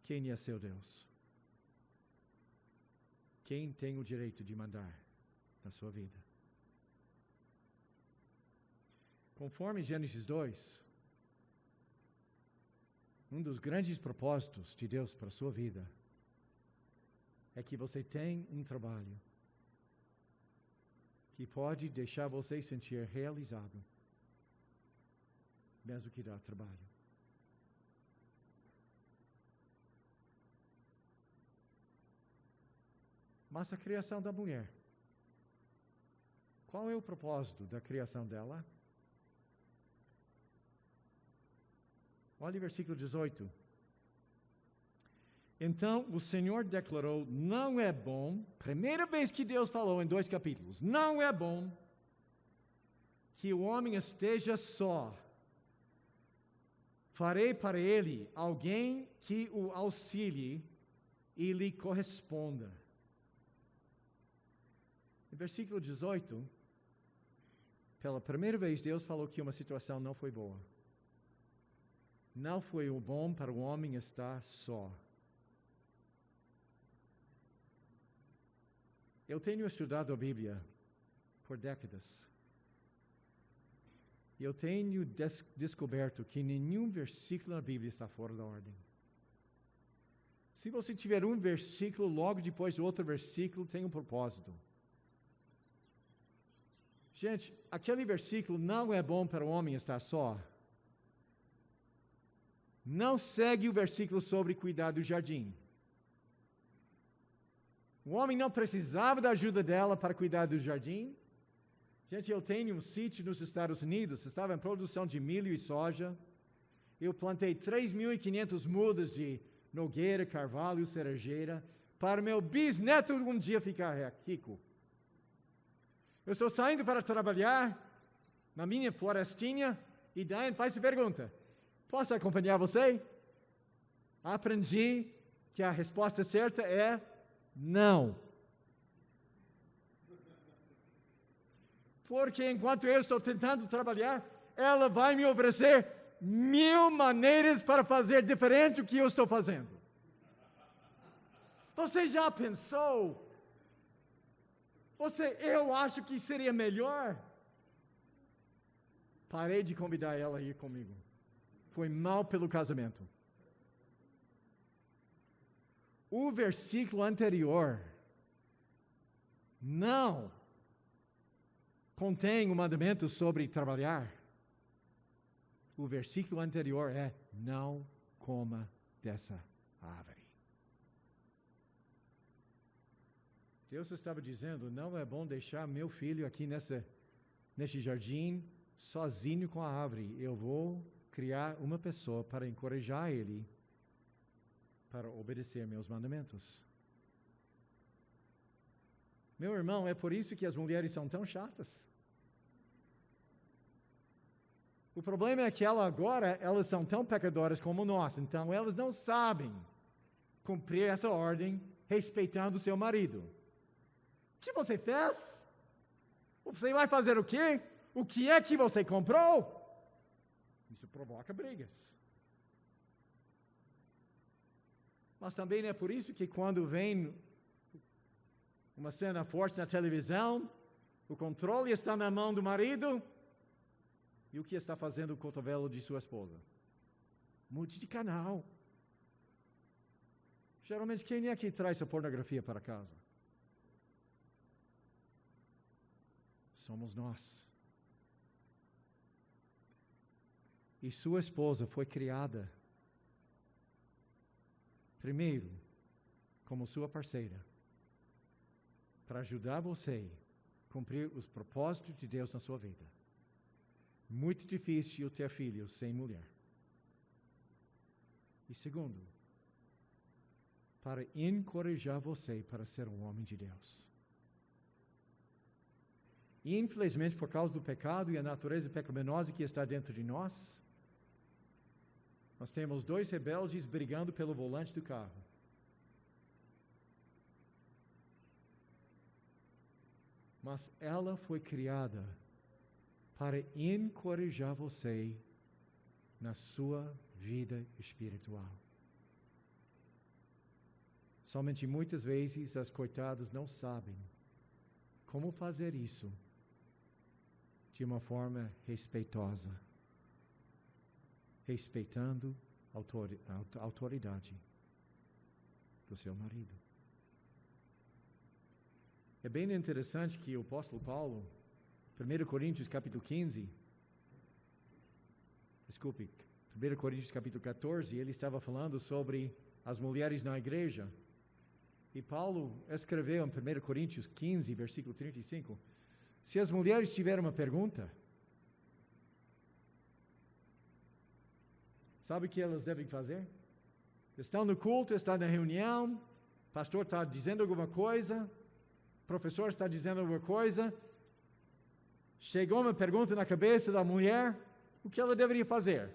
Speaker 1: Quem é seu Deus? Quem tem o direito de mandar na sua vida? Conforme Gênesis 2, um dos grandes propósitos de Deus para a sua vida é que você tem um trabalho que pode deixar você sentir realizado, mesmo que dá trabalho. Mas a criação da mulher, qual é o propósito da criação dela? Olha o versículo 18. Então o Senhor declarou, não é bom, primeira vez que Deus falou em 2 capítulos, não é bom que o homem esteja só. Farei para ele alguém que o auxilie e lhe corresponda. No versículo 18, pela primeira vez Deus falou que uma situação não foi boa. Não foi o bom para o homem estar só. Eu tenho estudado a Bíblia por décadas. E eu tenho descoberto que nenhum versículo na Bíblia está fora da ordem. Se você tiver um versículo, logo depois do outro versículo, tem um propósito. Gente, aquele versículo não é bom para o homem estar só. Não segue o versículo sobre cuidar do jardim. O homem não precisava da ajuda dela para cuidar do jardim. Gente, eu tenho um sítio nos Estados Unidos, estava em produção de milho e soja. Eu plantei 3.500 mudas de nogueira, carvalho, cerejeira, para meu bisneto um dia ficar rico. Eu estou saindo para trabalhar na minha florestinha e Diane faz a pergunta, posso acompanhar você? Aprendi que a resposta certa é não. Porque enquanto eu estou tentando trabalhar, ela vai me oferecer 1000 maneiras para fazer diferente do que eu estou fazendo. Você já pensou? Eu acho que seria melhor. Parei de convidar ela a ir comigo. Foi mal pelo casamento. O versículo anterior não contém o mandamento sobre trabalhar. O versículo anterior é: não coma dessa árvore. Deus estava dizendo, não é bom deixar meu filho aqui nesse jardim sozinho com a árvore. Eu vou criar uma pessoa para encorajar ele para obedecer meus mandamentos. Meu irmão, é por isso que as mulheres são tão chatas. O problema é que elas são tão pecadoras como nós, então elas não sabem cumprir essa ordem respeitando o seu marido. O que você fez? Você vai fazer o quê? O que é que você comprou? Isso provoca brigas. Mas também é por isso que quando vem uma cena forte na televisão, o controle está na mão do marido, e o que está fazendo o cotovelo de sua esposa? Mude de canal. Geralmente, quem é que traz a pornografia para casa? somos nós. E sua esposa foi criada, primeiro, como sua parceira, para ajudar você a cumprir os propósitos de Deus na sua vida. Muito difícil ter filhos sem mulher. E segundo, para encorajar você para ser um homem de Deus. E infelizmente, por causa do pecado e a natureza pecaminosa que está dentro de nós temos dois rebeldes brigando pelo volante do carro. Mas ela foi criada para encorajar você na sua vida espiritual. Somente muitas vezes as coitadas não sabem como fazer isso de uma forma respeitosa, respeitando a autoridade do seu marido. É bem interessante que o apóstolo Paulo, 1 Coríntios capítulo 14, ele estava falando sobre as mulheres na igreja. E Paulo escreveu em 1 Coríntios 15, versículo 35, se as mulheres tiverem uma pergunta, sabe o que elas devem fazer? Estão no culto, estão na reunião, o pastor está dizendo alguma coisa, o professor está dizendo alguma coisa, chegou uma pergunta na cabeça da mulher, o que ela deveria fazer?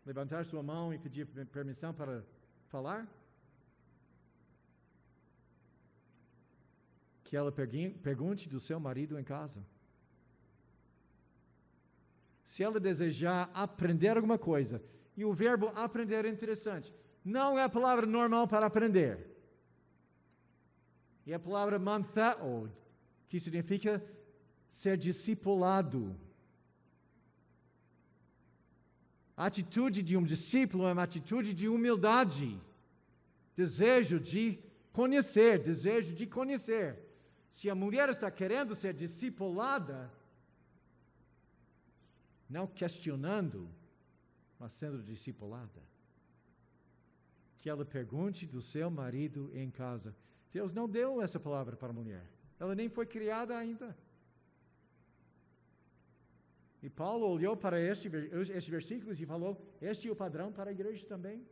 Speaker 1: Levantar sua mão e pedir permissão para falar? Que ela pergunte do seu marido em casa. Se ela desejar aprender alguma coisa, e o verbo aprender é interessante, não é a palavra normal para aprender. É a palavra mantheo, que significa ser discipulado. A atitude de um discípulo é uma atitude de humildade, desejo de conhecer. Se a mulher está querendo ser discipulada, não questionando, mas sendo discipulada, que ela pergunte do seu marido em casa. Deus não deu essa palavra para a mulher. Ela nem foi criada ainda. E Paulo olhou para estes versículos e falou, este é o padrão para a igreja também.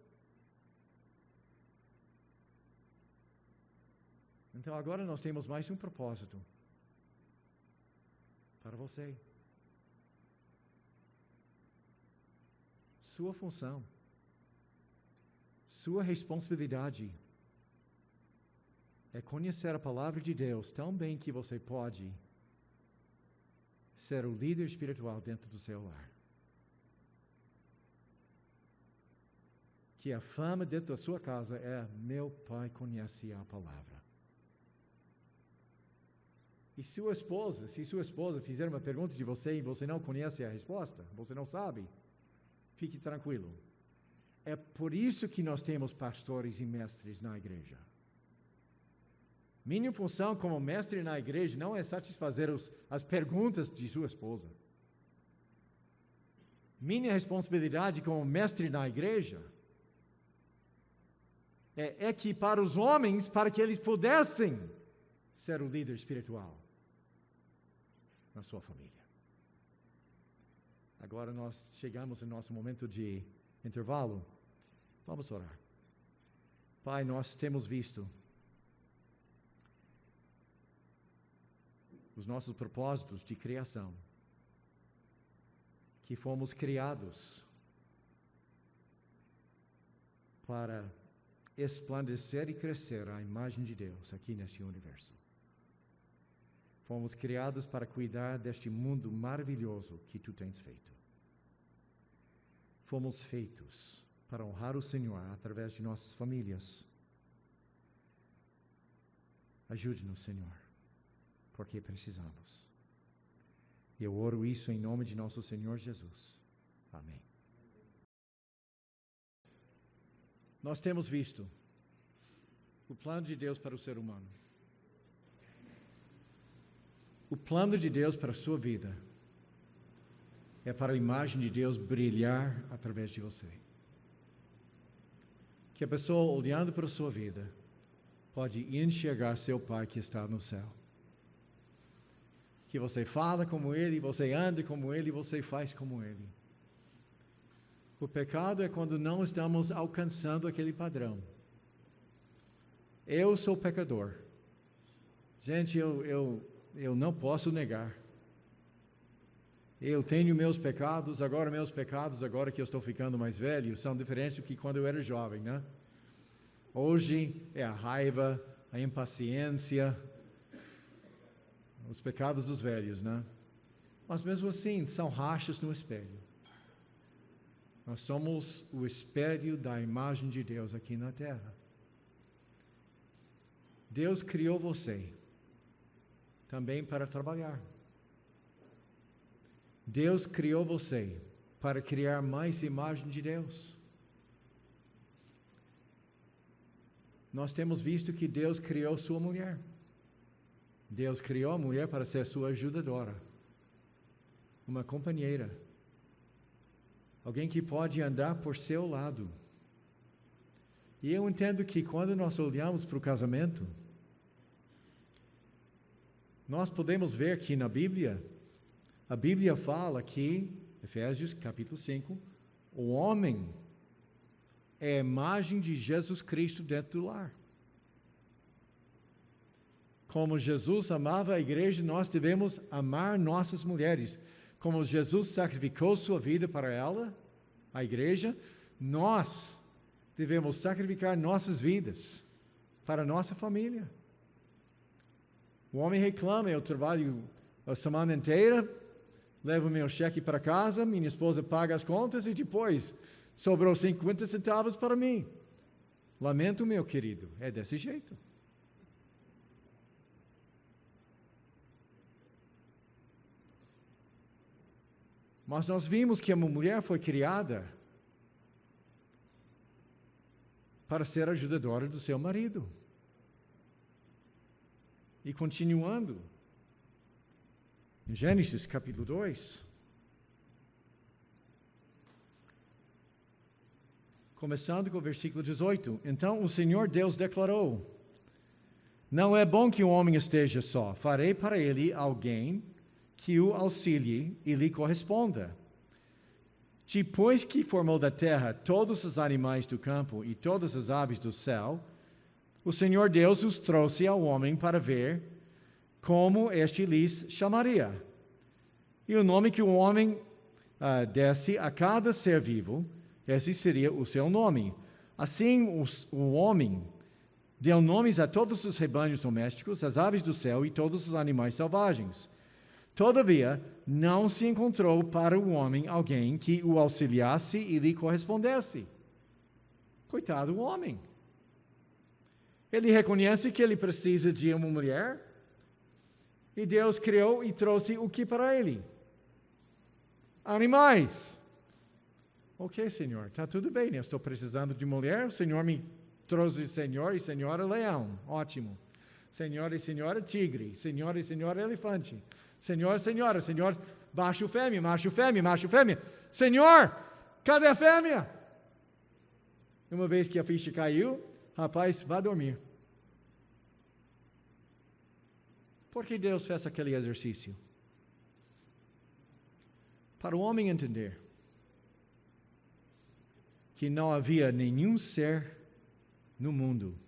Speaker 1: Então agora nós temos mais um propósito para você. Sua função, sua responsabilidade é conhecer a palavra de Deus tão bem que você pode ser o líder espiritual dentro do seu lar. Que a fama dentro da sua casa é, meu pai conhece a palavra. E se sua esposa fizer uma pergunta de você e você não conhece a resposta, você não sabe, fique tranquilo. É por isso que nós temos pastores e mestres na igreja. Minha função como mestre na igreja não é satisfazer as perguntas de sua esposa. Minha responsabilidade como mestre na igreja é equipar os homens para que eles pudessem ser o líder espiritual na sua família. Agora nós chegamos no nosso momento de intervalo. Vamos orar. Pai, nós temos visto os nossos propósitos de criação, que fomos criados para esplandecer e crescer a imagem de Deus aqui neste universo. Fomos criados para cuidar deste mundo maravilhoso que Tu tens feito. Fomos feitos para honrar o Senhor através de nossas famílias. Ajude-nos, Senhor, porque precisamos. E eu oro isso em nome de nosso Senhor Jesus. Amém. Nós temos visto o plano de Deus para o ser humano. O O plano de Deus para a sua vida é para a imagem de Deus brilhar através de você. Que a pessoa, olhando para a sua vida, pode enxergar seu Pai que está no céu. Que você fala como Ele, você anda como Ele, você faz como Ele. O pecado é quando não estamos alcançando aquele padrão. Eu sou pecador. Gente, eu não posso negar. Eu tenho meus pecados, agora que eu estou ficando mais velho, são diferentes do que quando eu era jovem, né? Hoje é a raiva, a impaciência, os pecados dos velhos, né? Mas mesmo assim, são rachas no espelho. Nós somos o espelho da imagem de Deus aqui na terra. Deus criou você também para trabalhar. Deus criou você para criar mais imagem de Deus. Nós temos visto que Deus criou sua mulher. Deus criou a mulher para ser sua ajudadora, uma companheira, alguém que pode andar por seu lado. E eu entendo que quando nós olhamos para o casamento, nós podemos ver que na Bíblia, a Bíblia fala que, Efésios capítulo 5, o homem é a imagem de Jesus Cristo dentro do lar. Como Jesus amava a igreja, nós devemos amar nossas mulheres. Como Jesus sacrificou sua vida para ela, a igreja, nós devemos sacrificar nossas vidas para a nossa família. O homem reclama, eu trabalho a semana inteira, levo meu cheque para casa, minha esposa paga as contas e depois sobrou 50 centavos para mim. Lamento, meu querido, é desse jeito. Mas nós vimos que a mulher foi criada para ser ajudadora do seu marido. E continuando, em Gênesis capítulo 2, começando com o versículo 18. Então o Senhor Deus declarou: não é bom que o homem esteja só, farei para ele alguém que o auxilie e lhe corresponda. Depois que formou da terra todos os animais do campo e todas as aves do céu, o Senhor Deus os trouxe ao homem para ver como este lhes chamaria. E o nome que o homem desse a cada ser vivo, esse seria o seu nome. Assim o homem deu nomes a todos os rebanhos domésticos, as aves do céu e todos os animais selvagens. Todavia, não se encontrou para o homem alguém que o auxiliasse e lhe correspondesse. Coitado do homem. Ele reconhece que ele precisa de uma mulher, e Deus criou e trouxe o que para ele? Animais. Ok, Senhor, está tudo bem, eu estou precisando de mulher, o Senhor me trouxe senhor e senhora leão, ótimo. Senhor e senhora tigre, senhor e senhora elefante. Senhor, senhora, senhor, macho fêmea, macho fêmea, macho fêmea. Senhor, cadê a fêmea? Uma vez que a ficha caiu, rapaz, vá dormir. Por que Deus fez aquele exercício? Para o homem entender que não havia nenhum ser no mundo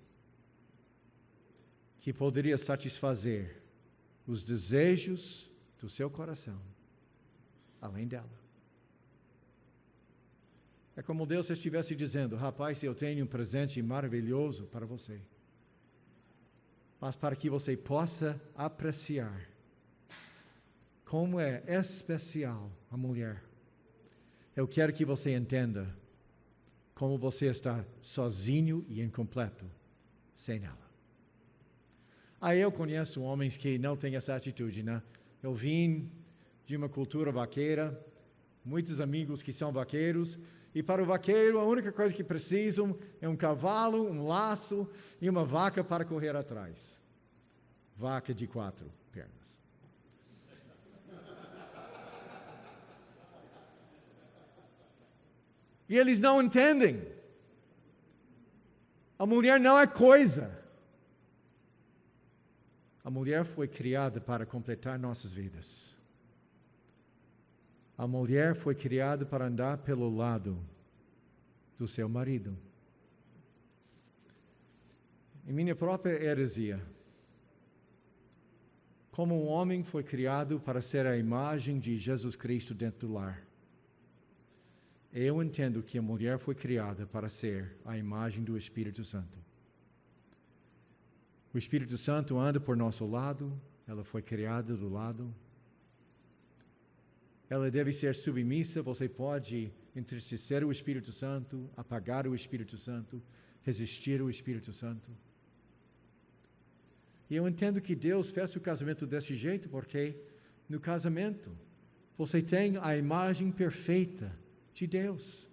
Speaker 1: que poderia satisfazer os desejos do seu coração, além dela. É como Deus estivesse dizendo: rapaz, eu tenho um presente maravilhoso para você, mas para que você possa apreciar como é especial a mulher, eu quero que você entenda como você está sozinho e incompleto sem ela. Aí eu conheço homens que não têm essa atitude, né? Eu vim de uma cultura vaqueira, muitos amigos que são vaqueiros, e para o vaqueiro a única coisa que precisam é um cavalo, um laço e uma vaca para correr atrás. Vaca de 4 pernas. E eles não entendem. A mulher não é coisa. A mulher foi criada para completar nossas vidas. A mulher foi criada para andar pelo lado do seu marido. Em minha própria heresia, como um homem foi criado para ser a imagem de Jesus Cristo dentro do lar, eu entendo que a mulher foi criada para ser a imagem do Espírito Santo. O Espírito Santo anda por nosso lado, ela foi criada do lado. Ela deve ser submissa, você pode entristecer o Espírito Santo, apagar o Espírito Santo, resistir ao Espírito Santo. E eu entendo que Deus fez o casamento desse jeito, porque no casamento você tem a imagem perfeita de Deus.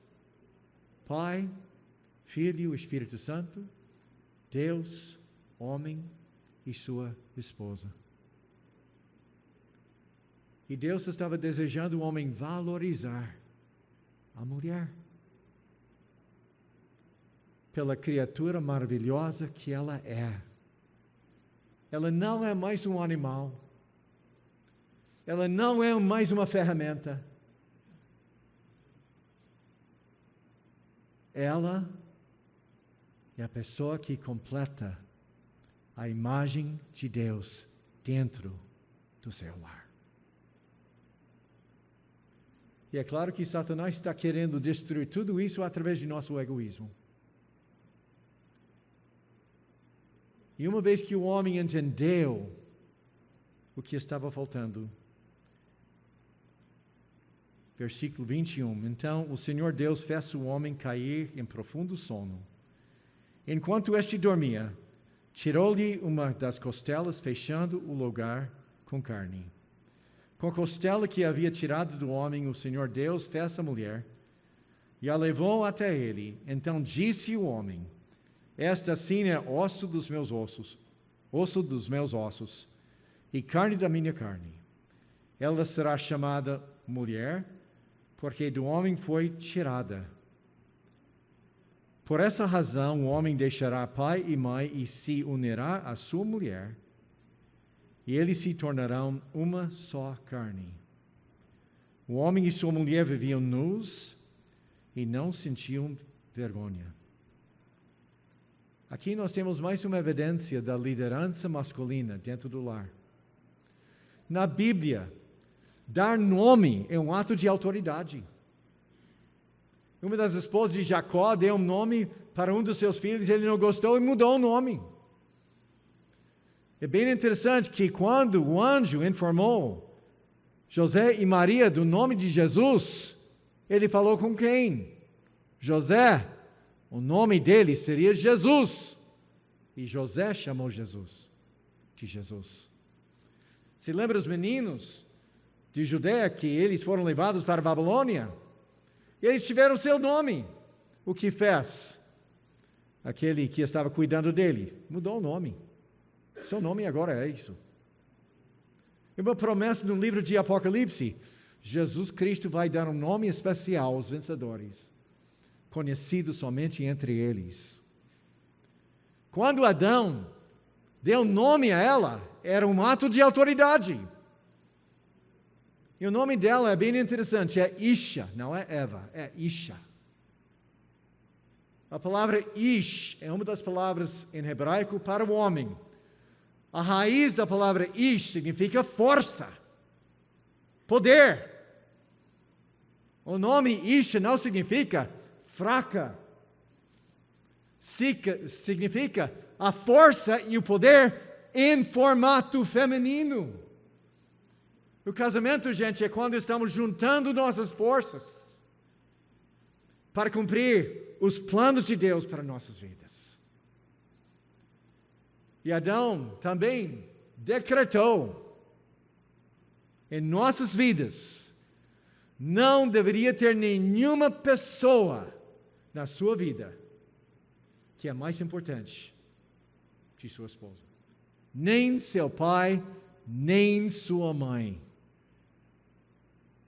Speaker 1: Pai, Filho e Espírito Santo, Deus, homem e sua esposa. E Deus estava desejando o homem valorizar a mulher pela criatura maravilhosa que ela é. Ela não é mais um animal. Ela não é mais uma ferramenta. Ela é a pessoa que completa a imagem de Deus dentro do seu lar. E é claro que Satanás está querendo destruir tudo isso através de nosso egoísmo. E uma vez que o homem entendeu o que estava faltando, versículo 21, então o Senhor Deus fez o homem cair em profundo sono. Enquanto este dormia, tirou-lhe uma das costelas, fechando o lugar com carne. Com a costela que havia tirado do homem, o Senhor Deus fez a mulher e a levou até ele. Então disse o homem: esta sim é osso dos meus ossos, osso dos meus ossos, e carne da minha carne. Ela será chamada mulher, porque do homem foi tirada. Por essa razão, o homem deixará pai e mãe e se unirá à sua mulher, e eles se tornarão uma só carne. O homem e sua mulher viviam nus e não sentiam vergonha. Aqui nós temos mais uma evidência da liderança masculina dentro do lar. Na Bíblia, dar nome é um ato de autoridade. Uma das esposas de Jacó deu um nome para um dos seus filhos, ele não gostou e mudou o nome. É bem interessante que quando o anjo informou José e Maria do nome de Jesus, ele falou com quem? José. O nome dele seria Jesus. E José chamou Jesus de Jesus. Se lembra os meninos de Judeia que eles foram levados para a Babilônia? E eles tiveram seu nome. O que fez? Aquele que estava cuidando dele mudou o nome. Seu nome agora é isso. E uma promessa no livro de Apocalipse: Jesus Cristo vai dar um nome especial aos vencedores, conhecido somente entre eles. Quando Adão deu nome a ela, era um ato de autoridade. E o nome dela é bem interessante, é Isha, não é Eva, é Isha. A palavra Ish é uma das palavras em hebraico para o homem. A raiz da palavra Ish significa força, poder. O nome Isha não significa fraca. Significa a força e o poder em formato feminino. O casamento, gente, é quando estamos juntando nossas forças para cumprir os planos de Deus para nossas vidas. E Adão também decretou em nossas vidas: não deveria ter nenhuma pessoa na sua vida que é mais importante que sua esposa. Nem seu pai, nem sua mãe.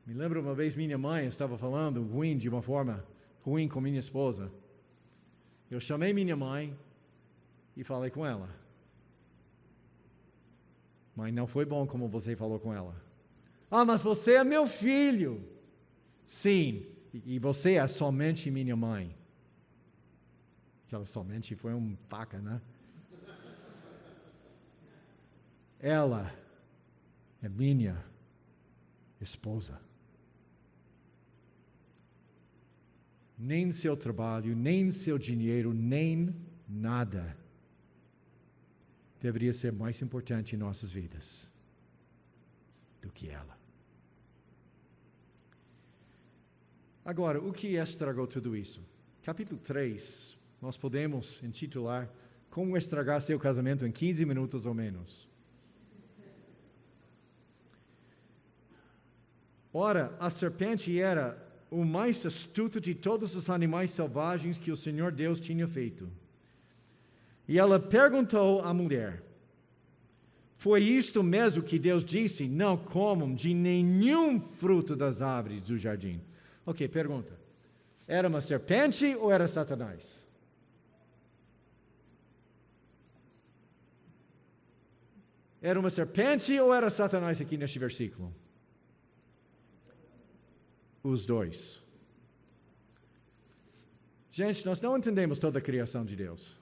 Speaker 1: Me lembro uma vez minha mãe estava falando ruim de uma forma ruim com minha esposa, eu chamei minha mãe e falei com ela. Mas não foi bom como você falou com ela. Ah, mas você é meu filho. Sim, e você é somente minha mãe. Aquela somente foi faca, né? Ela é minha esposa. Nem seu trabalho, nem seu dinheiro, nem nada deveria ser mais importante em nossas vidas do que ela. Agora, o que estragou tudo isso? Capítulo 3, nós podemos intitular Como Estragar Seu Casamento em 15 Minutos ou Menos. Ora, a serpente era o mais astuto de todos os animais selvagens que o Senhor Deus tinha feito. E ela perguntou à mulher: foi isto mesmo que Deus disse? Não comam de nenhum fruto das árvores do jardim. Ok, pergunta. Era uma serpente ou era Satanás? Era uma serpente ou era Satanás aqui neste versículo? Os dois. Gente, nós não entendemos toda a criação de Deus.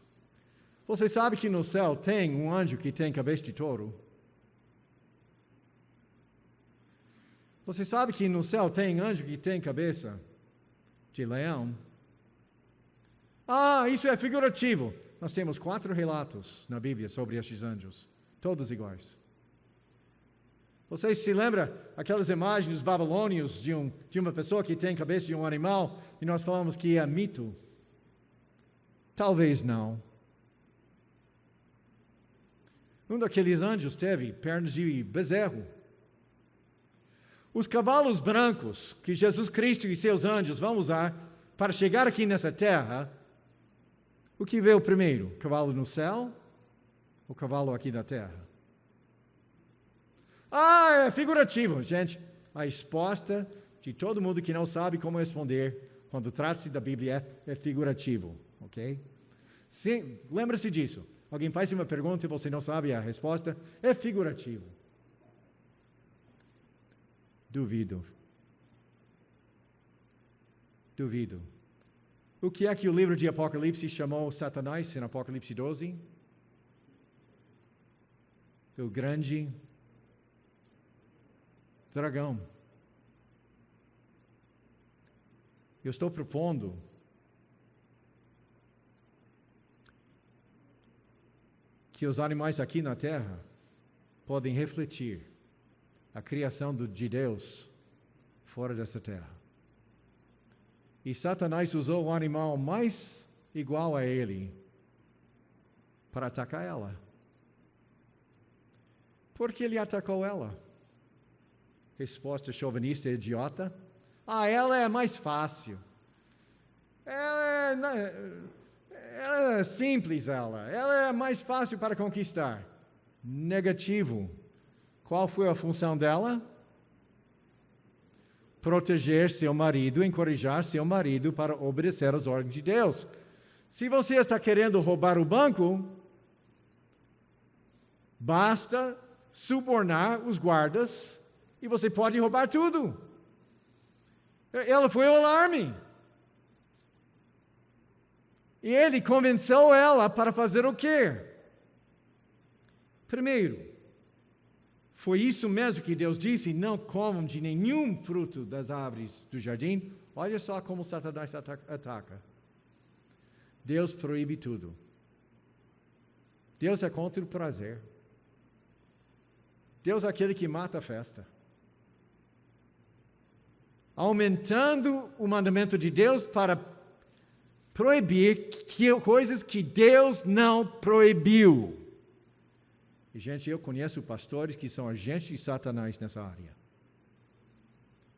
Speaker 1: Você sabe que no céu tem um anjo que tem cabeça de touro? Você sabe que no céu tem anjo que tem cabeça de leão? Ah, isso é figurativo. Nós temos 4 relatos na Bíblia sobre estes anjos, todos iguais. Vocês se lembram aquelas imagens dos babilônios de uma pessoa que tem cabeça de um animal e nós falamos que é mito? Talvez não. Um daqueles anjos teve pernas de bezerro. Os cavalos brancos que Jesus Cristo e seus anjos vão usar para chegar aqui nessa terra, o que veio primeiro? Cavalo no céu ou cavalo aqui na terra? Ah, é figurativo, gente. A resposta de todo mundo que não sabe como responder quando trata-se da Bíblia é figurativo, ok? Lembra-se disso. Alguém faz uma pergunta e você não sabe a resposta, é figurativo. Duvido. O que é que o livro de Apocalipse chamou Satanás em Apocalipse 12? O grande dragão. Eu estou propondo que os animais aqui na terra podem refletir a criação de Deus fora dessa terra. E Satanás usou o animal mais igual a ele para atacar ela. Por que ele atacou ela? Resposta chauvinista idiota. Ah, ela é mais fácil. Ela é simples, ela é mais fácil para conquistar. Negativo. Qual foi a função dela? Proteger seu marido, encorajar seu marido para obedecer às ordens de Deus. Se você está querendo roubar o banco, basta subornar os guardas e você pode roubar tudo. Ela foi o alarme. E ele convenceu ela para fazer o quê? Primeiro, foi isso mesmo que Deus disse, não comam de nenhum fruto das árvores do jardim. Olha só como Satanás ataca. Deus proíbe tudo. Deus é contra o prazer. Deus é aquele que mata a festa. Aumentando o mandamento de Deus para proibir coisas que Deus não proibiu. E, gente, eu conheço pastores que são agentes de Satanás nessa área.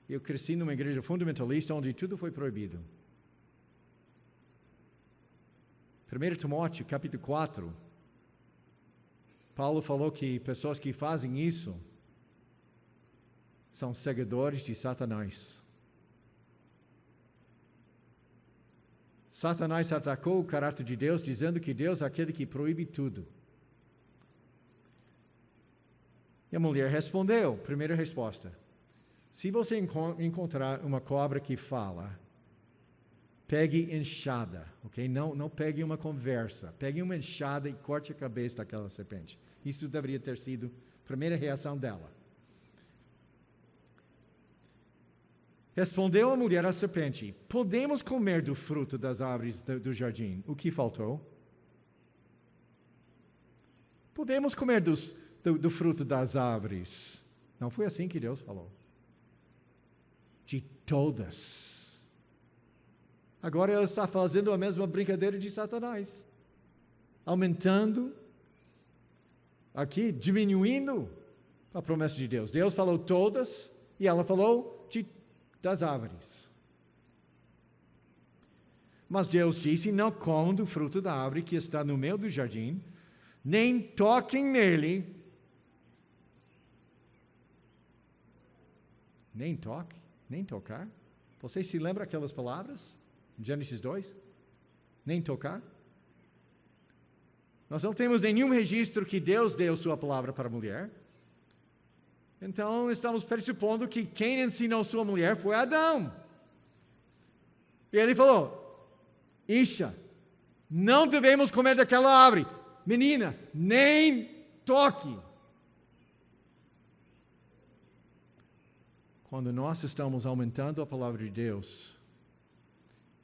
Speaker 1: Eu cresci numa igreja fundamentalista onde tudo foi proibido. 1 Timóteo, capítulo 4, Paulo falou que pessoas que fazem isso são seguidores de Satanás. Satanás atacou o caráter de Deus, dizendo que Deus é aquele que proíbe tudo. E a mulher respondeu, primeira resposta: se você encontrar uma cobra que fala, pegue enxada, ok? Não pegue uma conversa, pegue uma enxada e corte a cabeça daquela serpente. Isso deveria ter sido a primeira reação dela. Respondeu a mulher à serpente: podemos comer do fruto das árvores do jardim. O que faltou? Podemos comer do fruto das árvores. Não foi assim que Deus falou. De todas. Agora ela está fazendo a mesma brincadeira de Satanás. Aumentando, aqui, diminuindo a promessa de Deus. Deus falou todas e ela falou das árvores. Mas Deus disse: não comam do fruto da árvore que está no meio do jardim, nem toquem nele. Nem toque, nem tocar. Você se lembra aquelas palavras? Gênesis 2? Nem tocar. Nós não temos nenhum registro que Deus deu sua palavra para a mulher. Então, estamos pressupondo que quem ensinou sua mulher foi Adão. E ele falou: Isha, não devemos comer daquela árvore. Menina, nem toque. Quando nós estamos aumentando a palavra de Deus,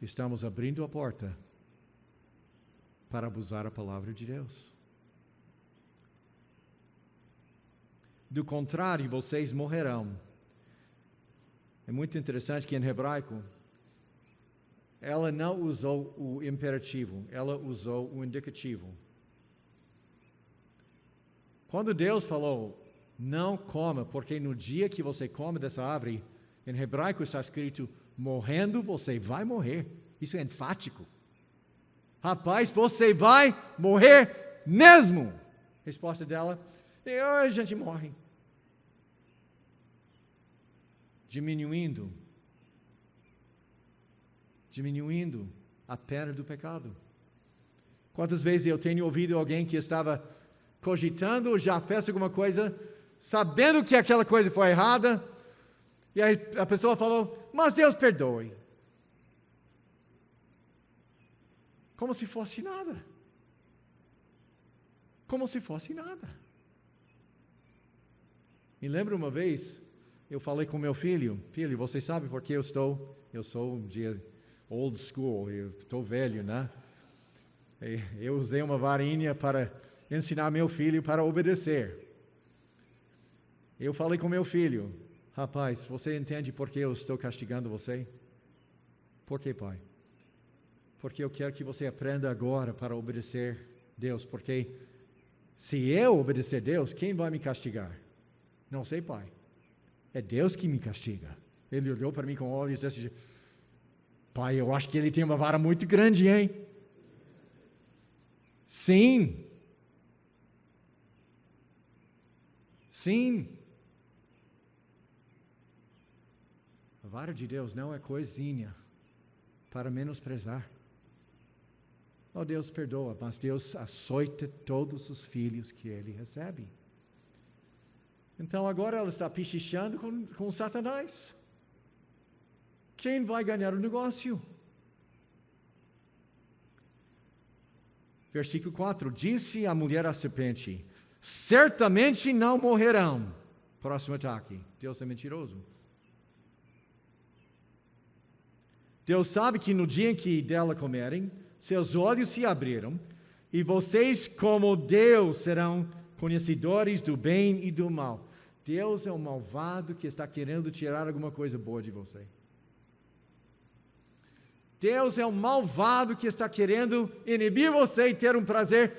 Speaker 1: estamos abrindo a porta para abusar a palavra de Deus. Do contrário, vocês morrerão. É muito interessante que em hebraico, ela não usou o imperativo, ela usou o indicativo. Quando Deus falou: não coma, porque no dia que você come dessa árvore, em hebraico está escrito: morrendo você vai morrer. Isso é enfático. Rapaz, você vai morrer mesmo. Resposta dela: a gente morre. Diminuindo a pena do pecado. Quantas vezes eu tenho ouvido alguém que estava cogitando ou já fez alguma coisa, sabendo que aquela coisa foi errada, e aí a pessoa falou: mas Deus perdoe. Como se fosse nada. Como se fosse nada. Me lembro uma vez, eu falei com meu filho: filho, você sabe por que eu sou um dia old school, eu estou velho, né? Eu usei uma varinha para ensinar meu filho para obedecer. Eu falei com meu filho: rapaz, você entende por que eu estou castigando você? Por que, pai? Porque eu quero que você aprenda agora para obedecer Deus, porque se eu obedecer Deus, quem vai me castigar? Não sei, pai. É Deus que me castiga. Ele olhou para mim com olhos desse jeito: pai, eu acho que ele tem uma vara muito grande, hein? Sim. Sim. A vara de Deus não é coisinha para menosprezar. Oh, Deus perdoa, mas Deus açoita todos os filhos que Ele recebe. Então agora ela está pichichando com Satanás. Quem vai ganhar o negócio? Versículo 4: disse a mulher à serpente: certamente não morrerão. Próximo ataque: Deus é mentiroso. Deus sabe que no dia em que dela comerem, seus olhos se abriram, e vocês, como Deus, serão conhecedores do bem e do mal. Deus é um malvado que está querendo tirar alguma coisa boa de você. Deus é um malvado que está querendo inibir você e ter um prazer,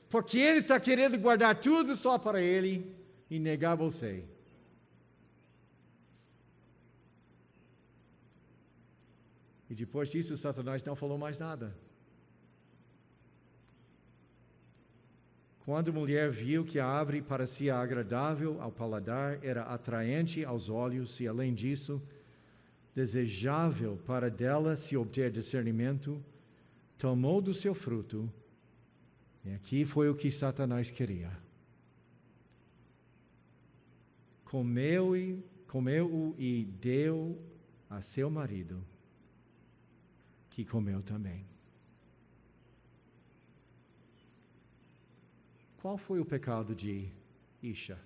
Speaker 1: porque Ele está querendo guardar tudo só para Ele e negar você. E depois disso, Satanás não falou mais nada. Quando a mulher viu que a árvore parecia agradável ao paladar, era atraente aos olhos e, além disso, desejável para dela se obter discernimento, tomou do seu fruto, e aqui foi o que Satanás queria. Comeu-o e deu a seu marido, que comeu também. Qual foi o pecado de Isha?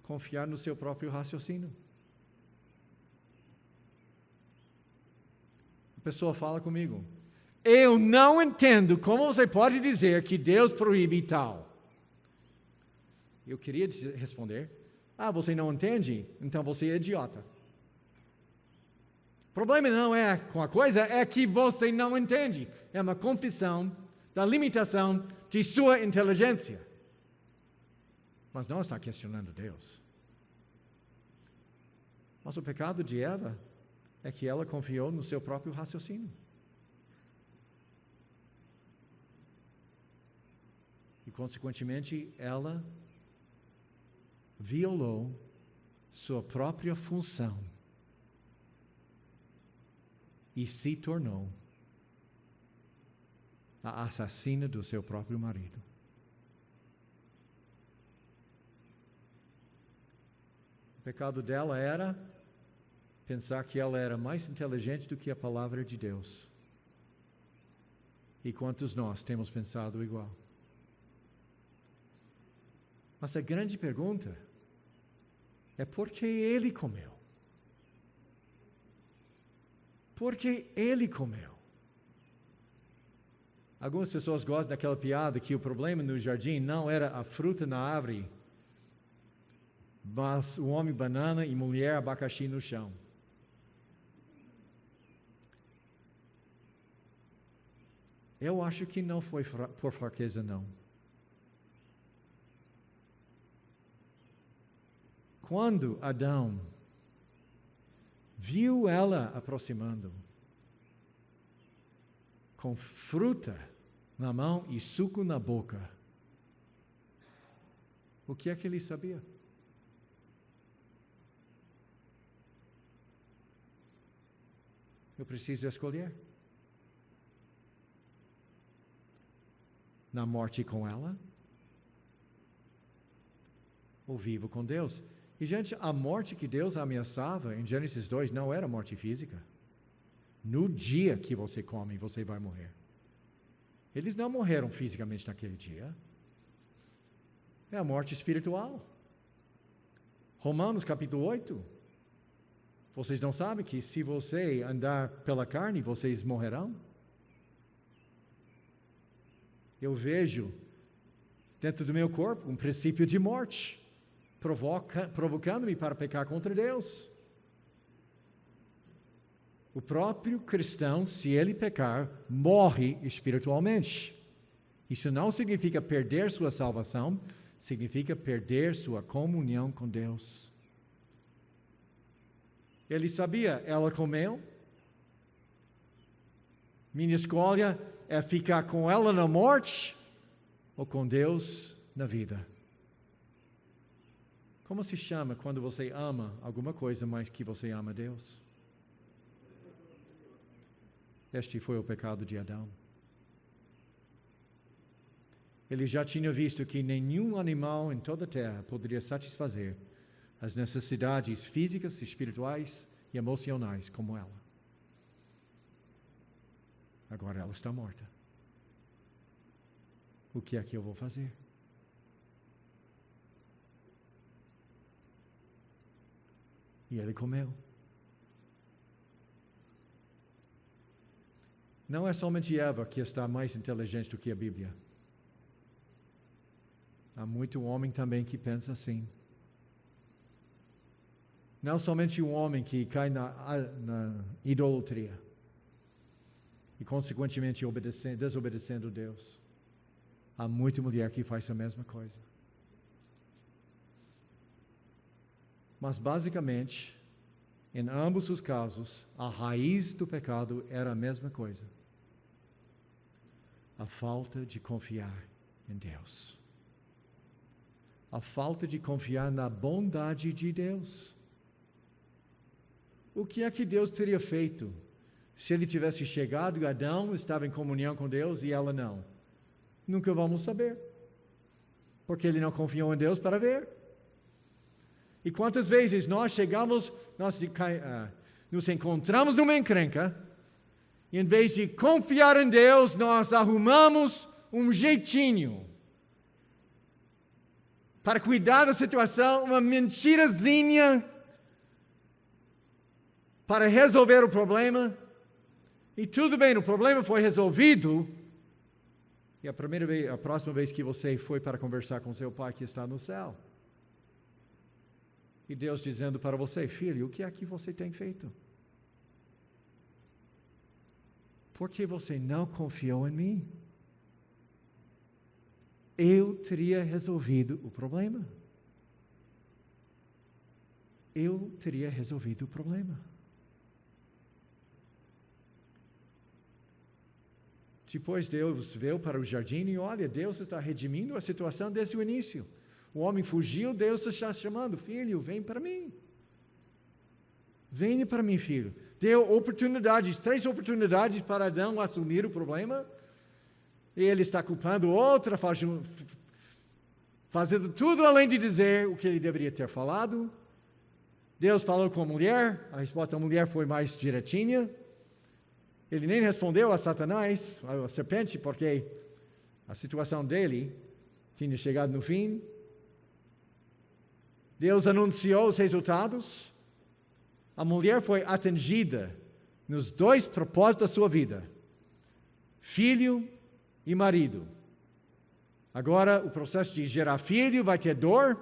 Speaker 1: Confiar no seu próprio raciocínio. A pessoa fala comigo: eu não entendo como você pode dizer que Deus proíbe tal. Eu queria responder: você não entende? Então você é idiota. O problema não é com a coisa, é que você não entende. É uma confissão da limitação de sua inteligência. Mas não está questionando Deus. Mas o pecado de Eva é que ela confiou no seu próprio raciocínio. E, consequentemente, ela violou sua própria função e se tornou a assassina do seu próprio marido. O pecado dela era pensar que ela era mais inteligente do que a palavra de Deus. E quantos nós temos pensado igual? Mas a grande pergunta é por que ele comeu? Por que ele comeu? Algumas pessoas gostam daquela piada que o problema no jardim não era a fruta na árvore, mas o homem banana e mulher abacaxi no chão. Eu acho que não foi por fraqueza, não. Quando Adão viu ela aproximando, com fruta na mão e suco na boca, o que é que ele sabia? Eu preciso escolher. Na morte com ela? Ou vivo com Deus? E, gente, a morte que Deus ameaçava em Gênesis 2 não era morte física. No dia que você come, você vai morrer. Eles não morreram fisicamente naquele dia. É a morte espiritual. Romanos capítulo 8. Vocês não sabem que se você andar pela carne, vocês morrerão? Eu vejo dentro do meu corpo um princípio de morte, provocando-me para pecar contra Deus. O próprio cristão, se ele pecar, morre espiritualmente. Isso não significa perder sua salvação, significa perder sua comunhão com Deus. Ele sabia, ela comeu. Minha escolha é ficar com ela na morte ou com Deus na vida. Como se chama quando você ama alguma coisa mais que você ama Deus? Este foi o pecado de Adão. Ele já tinha visto que nenhum animal em toda a terra poderia satisfazer as necessidades físicas, espirituais e emocionais como ela. Agora ela está morta. O que é que eu vou fazer? E ele comeu. Não é somente Eva que está mais inteligente do que a Bíblia. Há muito homem também que pensa assim. Não somente um homem que cai na idolatria e, consequentemente, desobedecendo a Deus. Há muita mulher que faz a mesma coisa. Mas, basicamente, em ambos os casos, a raiz do pecado era a mesma coisa. A falta de confiar em Deus. A falta de confiar na bondade de Deus. O que é que Deus teria feito Se ele tivesse chegado e Adão estava em comunhão com Deus e ela não, nunca vamos saber. Porque ele não confiou em Deus para ver. E quantas vezes nós chegamos, nos encontramos numa encrenca, e em vez de confiar em Deus, nós arrumamos um jeitinho para cuidar da situação, uma mentirazinha para resolver o problema. E tudo bem, o problema foi resolvido. E a próxima vez que você foi para conversar com seu pai que está no céu, e Deus dizendo para você: filho, o que é que você tem feito? Por que você não confiou em mim? Eu teria resolvido o problema. Eu teria resolvido o problema. Depois Deus veio para o jardim e olha, Deus está redimindo a situação desde o início. O homem fugiu, Deus está chamando: filho, vem para mim. Venha para mim, filho. Deu oportunidades, 3 oportunidades para Adão assumir o problema. E ele está culpando outra, fazendo tudo além de dizer o que ele deveria ter falado. Deus falou com a mulher, a resposta da mulher foi mais direitinha. Ele nem respondeu a Satanás, a serpente, porque a situação dele tinha chegado no fim. Deus anunciou os resultados. A mulher foi atendida nos 2 propósitos da sua vida: filho e marido. Agora, o processo de gerar filho vai ter dor,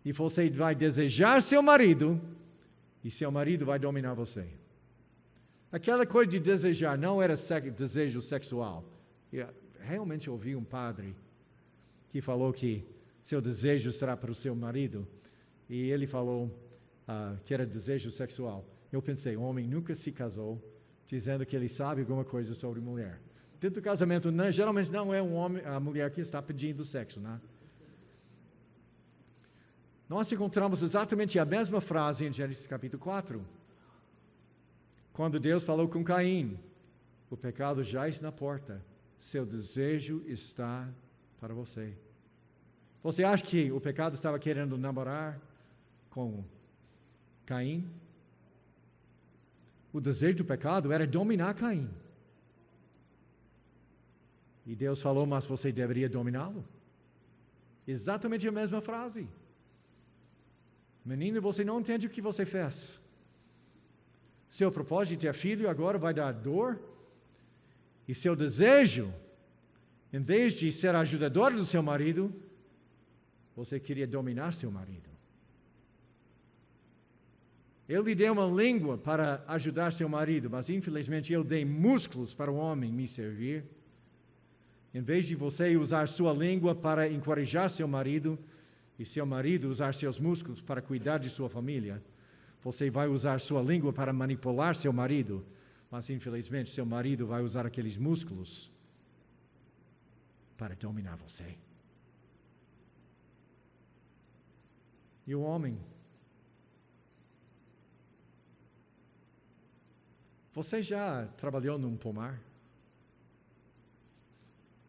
Speaker 1: e você vai desejar seu marido, e seu marido vai dominar você. Aquela coisa de desejar não era desejo sexual. Eu realmente ouvi um padre que falou que seu desejo será para o seu marido, e ele falou que era desejo sexual. Eu pensei, homem nunca se casou dizendo que ele sabe alguma coisa sobre mulher. Dentro do casamento, geralmente não é a mulher que está pedindo sexo, né? Nós encontramos exatamente a mesma frase em Gênesis capítulo 4. Quando Deus falou com Caim: o pecado jaz na porta, seu desejo está para você. Você acha que o pecado estava querendo namorar com Caim? O desejo do pecado era dominar Caim. E Deus falou: mas você deveria dominá-lo. Exatamente a mesma frase. Menino, você não entende o que você fez. Seu propósito de ter filho agora vai dar dor. E seu desejo, em vez de ser ajudador do seu marido, você queria dominar seu marido. Eu lhe dei uma língua para ajudar seu marido, mas infelizmente eu dei músculos para o homem me servir. Em vez de você usar sua língua para encorajar seu marido, e seu marido usar seus músculos para cuidar de sua família, você vai usar sua língua para manipular seu marido, mas infelizmente seu marido vai usar aqueles músculos para dominar você. E o homem? Você já trabalhou num pomar?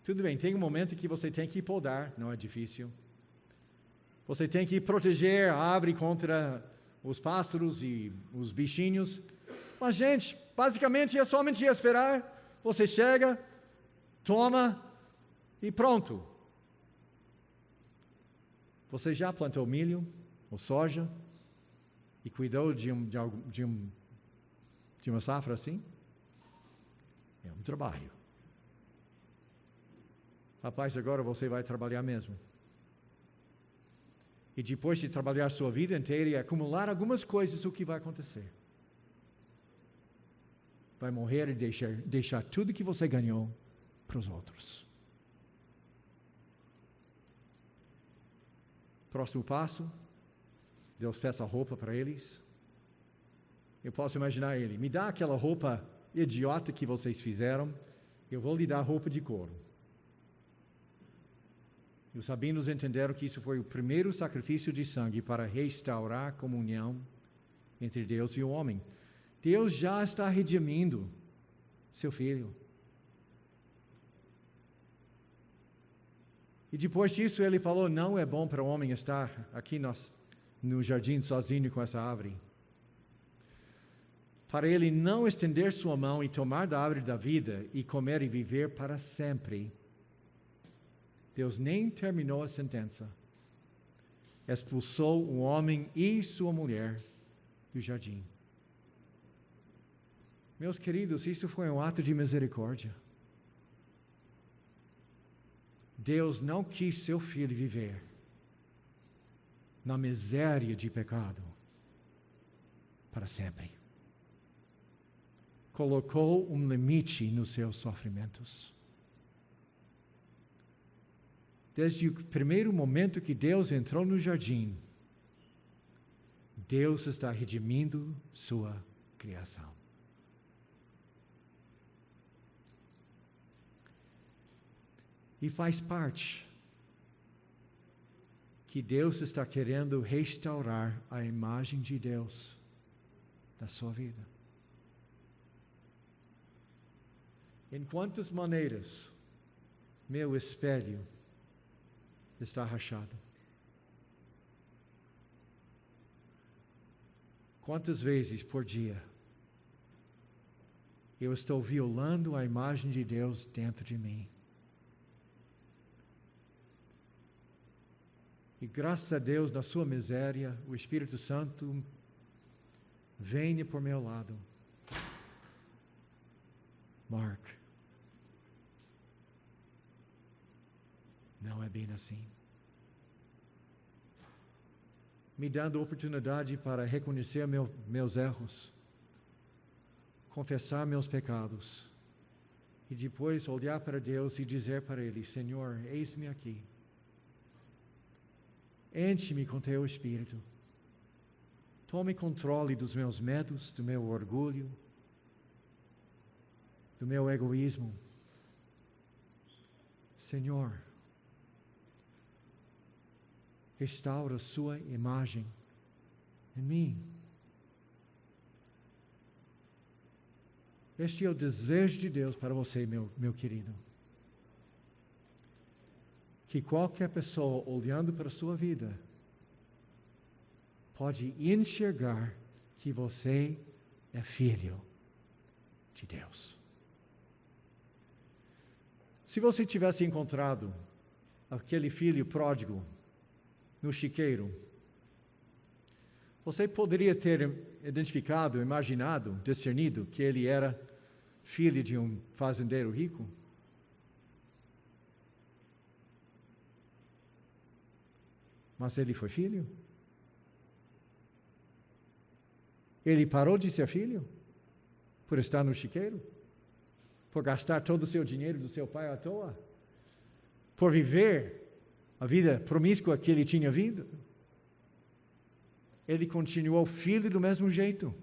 Speaker 1: Tudo bem, tem um momento que você tem que podar, não é difícil. Você tem que proteger a árvore contra os pássaros e os bichinhos. Mas, gente, basicamente é somente esperar. Você chega, toma e pronto. Você já plantou milho ou soja e cuidou de uma safra assim? É um trabalho. Rapaz, agora você vai trabalhar mesmo. E depois de trabalhar sua vida inteira e acumular algumas coisas, o que vai acontecer? Vai morrer e deixar tudo que você ganhou para os outros. Próximo passo, Deus fez a roupa para eles. Eu posso imaginar ele: me dá aquela roupa idiota que vocês fizeram, eu vou lhe dar roupa de couro. E os rabinos entenderam que isso foi o primeiro sacrifício de sangue para restaurar a comunhão entre Deus e o homem. Deus já está redimindo seu filho. E depois disso ele falou, não é bom para o homem estar aqui no jardim sozinho com essa árvore. Para ele não estender sua mão e tomar da árvore da vida e comer e viver para sempre. Deus nem terminou a sentença. Expulsou o homem e sua mulher do jardim. Meus queridos, isso foi um ato de misericórdia. Deus não quis seu filho viver na miséria de pecado para sempre. Colocou um limite nos seus sofrimentos. Desde o primeiro momento que Deus entrou no jardim, Deus está redimindo sua criação. E faz parte que Deus está querendo restaurar a imagem de Deus da sua vida. Em quantas maneiras meu espelho está rachado? Quantas vezes por dia eu estou violando a imagem de Deus dentro de mim? E graças a Deus, na sua miséria, o Espírito Santo vem por meu lado. Mark, não é bem assim. Me dando oportunidade para reconhecer meus erros, confessar meus pecados, e depois olhar para Deus e dizer para Ele, Senhor, eis-me aqui. Enche-me com Teu Espírito. Tome controle dos meus medos, do meu orgulho, do meu egoísmo. Senhor, restaura sua imagem em mim. Este é o desejo de Deus para você, meu querido. Que qualquer pessoa olhando para a sua vida pode enxergar que você é filho de Deus. Se você tivesse encontrado aquele filho pródigo no chiqueiro, você poderia ter identificado, imaginado, discernido que ele era filho de um fazendeiro rico? Mas ele foi filho? Ele parou de ser filho? Por estar no chiqueiro? Por gastar todo o seu dinheiro do seu pai à toa? Por viver a vida promíscua que ele tinha vivido? Ele continuou filho do mesmo jeito.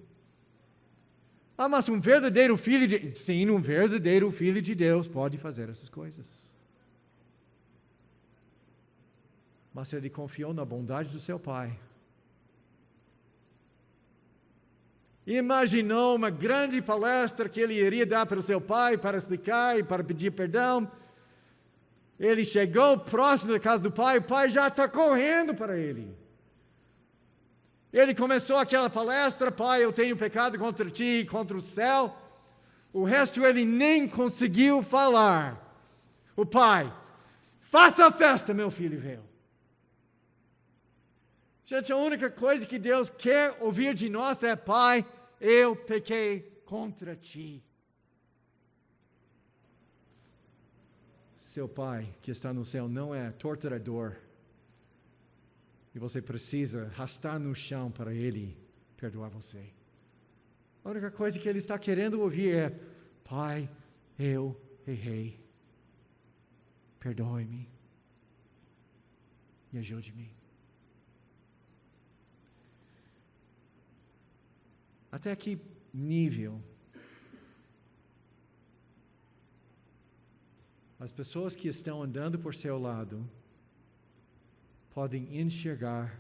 Speaker 1: Ah, mas um verdadeiro filho de... Sim, um verdadeiro filho de Deus pode fazer essas coisas. Mas ele confiou na bondade do seu pai. Imaginou uma grande palestra que ele iria dar para o seu pai, para explicar e para pedir perdão. Ele chegou próximo da casa do pai, o pai já está correndo para ele. Ele começou aquela palestra, pai, eu tenho pecado contra ti e contra o céu. O resto ele nem conseguiu falar. O pai, faça a festa, meu filho veio. Gente, a única coisa que Deus quer ouvir de nós é, Pai, eu pequei contra ti. Seu Pai que está no céu não é torturador. E você precisa arrastar no chão para Ele perdoar você. A única coisa que Ele está querendo ouvir é, Pai, eu errei. Perdoe-me. E ajude-me. Até que nível as pessoas que estão andando por seu lado podem enxergar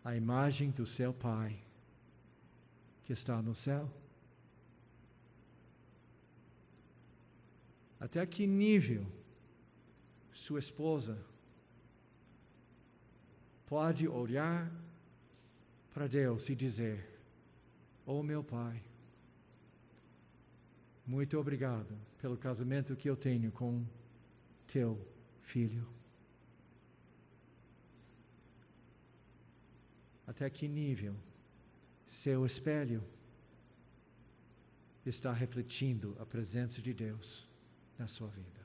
Speaker 1: a imagem do seu Pai que está no céu? Até que nível sua esposa pode olhar para Deus e dizer: "Oh, meu Pai, muito obrigado pelo casamento que eu tenho com teu filho"? Até que nível seu espelho está refletindo a presença de Deus na sua vida?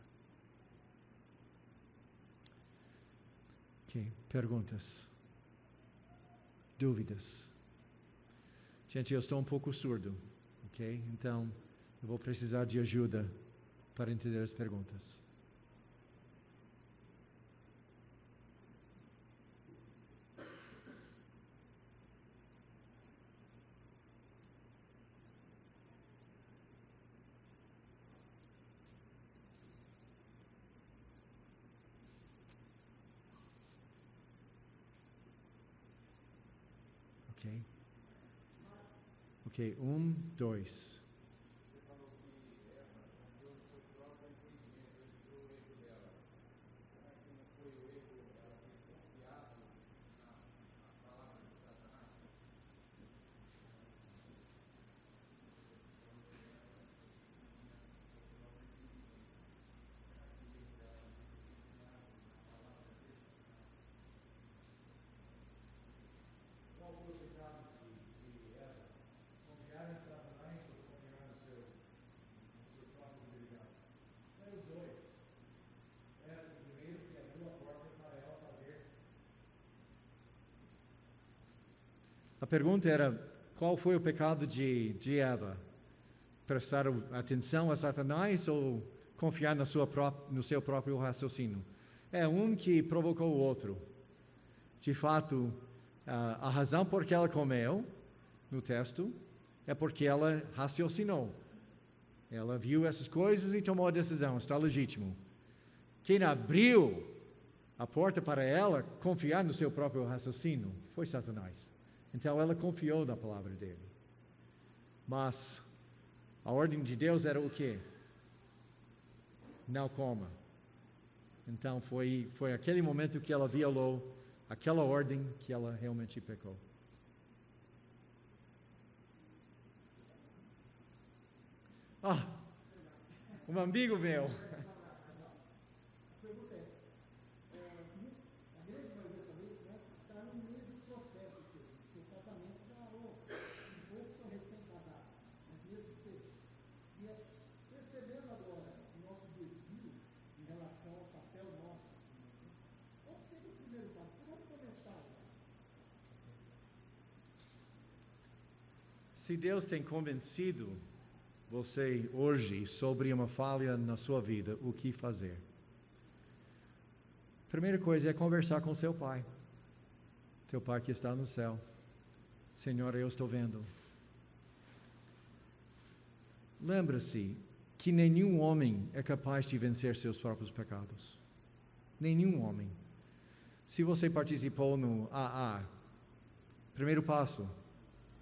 Speaker 1: Ok, perguntas? Dúvidas? Gente, eu estou um pouco surdo, ok? Então, eu vou precisar de ajuda para entender as perguntas. Ok? Ok, 1, 2. A pergunta era: qual foi o pecado de Eva? Prestar atenção a Satanás ou confiar no seu próprio raciocínio? É um que provocou o outro. De fato, a razão por que ela comeu, no texto, é porque ela raciocinou. Ela viu essas coisas e tomou a decisão, está legítimo. Quem abriu a porta para ela confiar no seu próprio raciocínio foi Satanás. Então ela confiou na palavra dele. Mas a ordem de Deus era o quê? Não coma. Então foi aquele momento que ela violou aquela ordem que ela realmente pecou. Um amigo meu. Se Deus tem convencido você hoje sobre uma falha na sua vida, o que fazer? Primeira coisa é conversar com seu pai. Teu pai que está no céu. Senhor, eu estou vendo. Lembra-se que nenhum homem é capaz de vencer seus próprios pecados. Nenhum homem. Se você participou no AA, primeiro passo: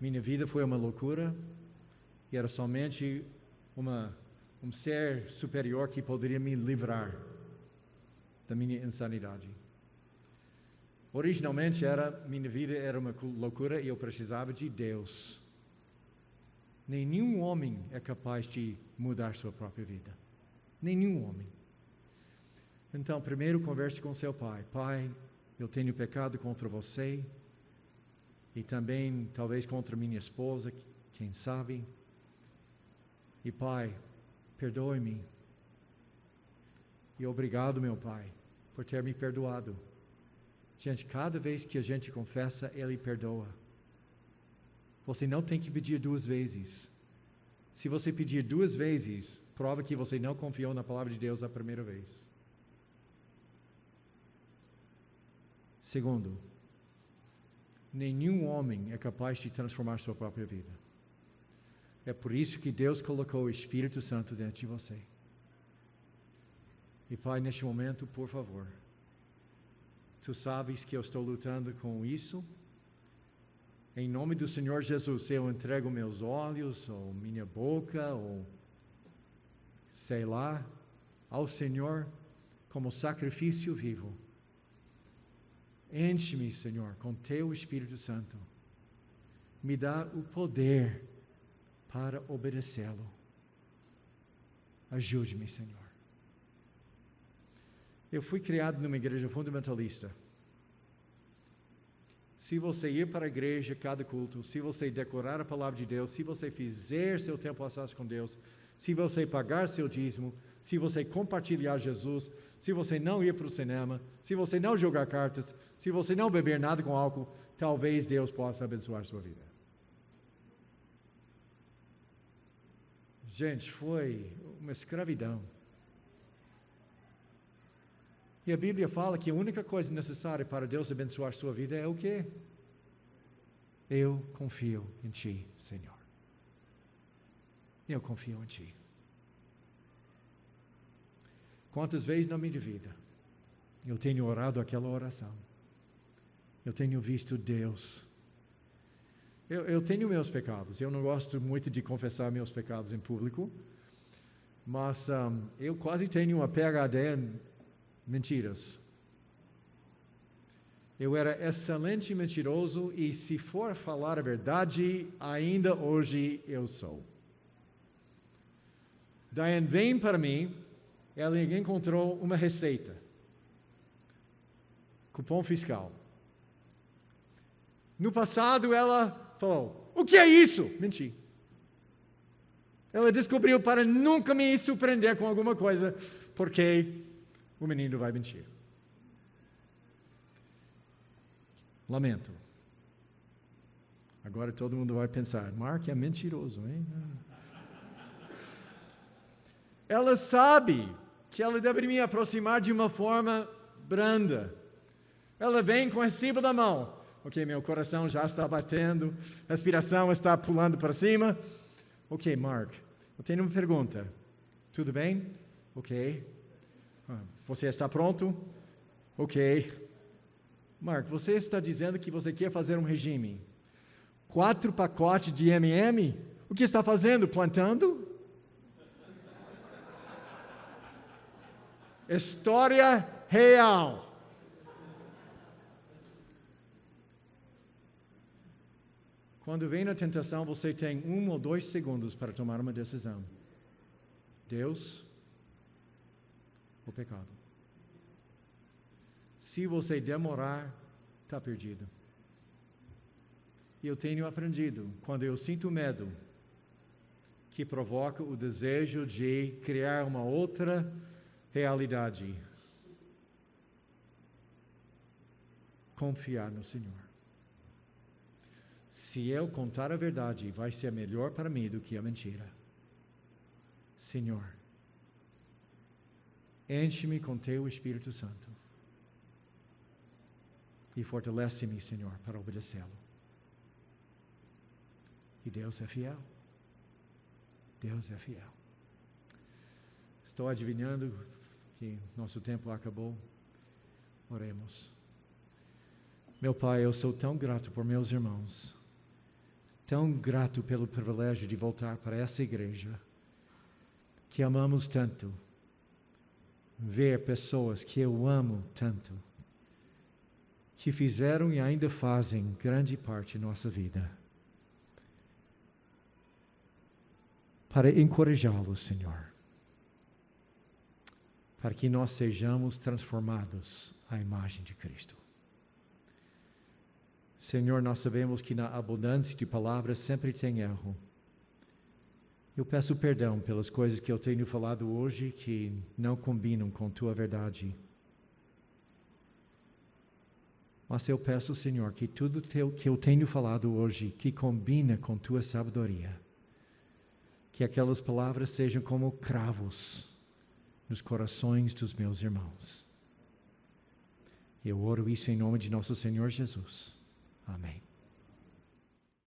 Speaker 1: minha vida foi uma loucura e era somente um ser superior que poderia me livrar da minha insanidade. Originalmente minha vida era uma loucura e eu precisava de Deus. Nenhum homem é capaz de mudar sua própria vida. Nenhum homem. Então, primeiro converse com seu pai. Pai, eu tenho pecado contra você e também talvez contra minha esposa, quem sabe. E Pai, perdoe-me. E obrigado, meu Pai, por ter me perdoado. Gente, cada vez que a gente confessa, Ele perdoa. Você não tem que pedir 2 vezes. Se você pedir 2 vezes, prova que você não confiou na palavra de Deus a primeira vez. Segundo, nenhum homem é capaz de transformar sua própria vida. É por isso que Deus colocou o Espírito Santo dentro de você. E Pai, neste momento, por favor, Tu sabes que eu estou lutando com isso Em nome do Senhor Jesus, eu entrego meus olhos, ou minha boca, ou sei lá, ao Senhor como sacrifício vivo. Enche-me, Senhor, com Teu Espírito Santo. Me dá o poder para obedecê-lo. Ajude-me, Senhor. Eu fui criado numa igreja fundamentalista. Se você ir para a igreja cada culto, se você decorar a palavra de Deus, se você fizer seu tempo a sós com Deus, se você pagar seu dízimo, se você compartilhar Jesus, se você não ir para o cinema, se você não jogar cartas, se você não beber nada com álcool, talvez Deus possa abençoar sua vida. Gente, foi uma escravidão. E a Bíblia fala que a única coisa necessária para Deus abençoar sua vida é o quê? Eu confio em Ti, Senhor. Eu confio em Ti. Quantas vezes na minha vida eu tenho orado aquela oração? Eu tenho visto Deus. Eu tenho meus pecados. Eu não gosto muito de confessar meus pecados em público, mas eu quase tenho uma PhD em mentiras. Eu era excelente mentiroso e, se for falar a verdade, ainda hoje eu sou. Diane vem para mim, ela encontrou uma receita. Cupom fiscal. No passado ela falou, o que é isso? Menti. Ela descobriu para nunca me surpreender com alguma coisa, porque o menino vai mentir. Lamento. Agora todo mundo vai pensar, Mark é mentiroso, hein? Ela sabe que ela deveria me aproximar de uma forma branda. Ela vem com o recibo da mão. Ok, meu coração já está batendo, a respiração está pulando para cima. Ok, Mark, eu tenho uma pergunta. Tudo bem? Ok. Você está pronto? Ok. Mark, você está dizendo que você quer fazer um regime. 4 pacotes de M&M? O que está fazendo? Plantando? História real. Quando vem a tentação, você tem 1 ou 2 segundos para tomar uma decisão. Deus ou pecado. Se você demorar, está perdido. E eu tenho aprendido, quando eu sinto medo, que provoca o desejo de criar uma outra realidade. Confiar no Senhor. Se eu contar a verdade, vai ser melhor para mim do que a mentira. Senhor, enche-me com Teu Espírito Santo e fortalece-me, Senhor, para obedecê-lo. E Deus é fiel. Deus é fiel. Estou adivinhando que nosso tempo acabou. Oremos. Meu Pai, eu sou tão grato por meus irmãos. Tão grato pelo privilégio de voltar para essa igreja que amamos tanto. Ver pessoas que eu amo tanto, que fizeram e ainda fazem grande parte de nossa vida. Para encorajá-los, Senhor. Para que nós sejamos transformados à imagem de Cristo. Senhor, nós sabemos que na abundância de palavras sempre tem erro. Eu peço perdão pelas coisas que eu tenho falado hoje que não combinam com Tua verdade. Mas eu peço, Senhor, que tudo que eu tenho falado hoje, que combina com Tua sabedoria, que aquelas palavras sejam como cravos nos corações dos meus irmãos. Eu oro isso em nome de nosso Senhor Jesus. Amém.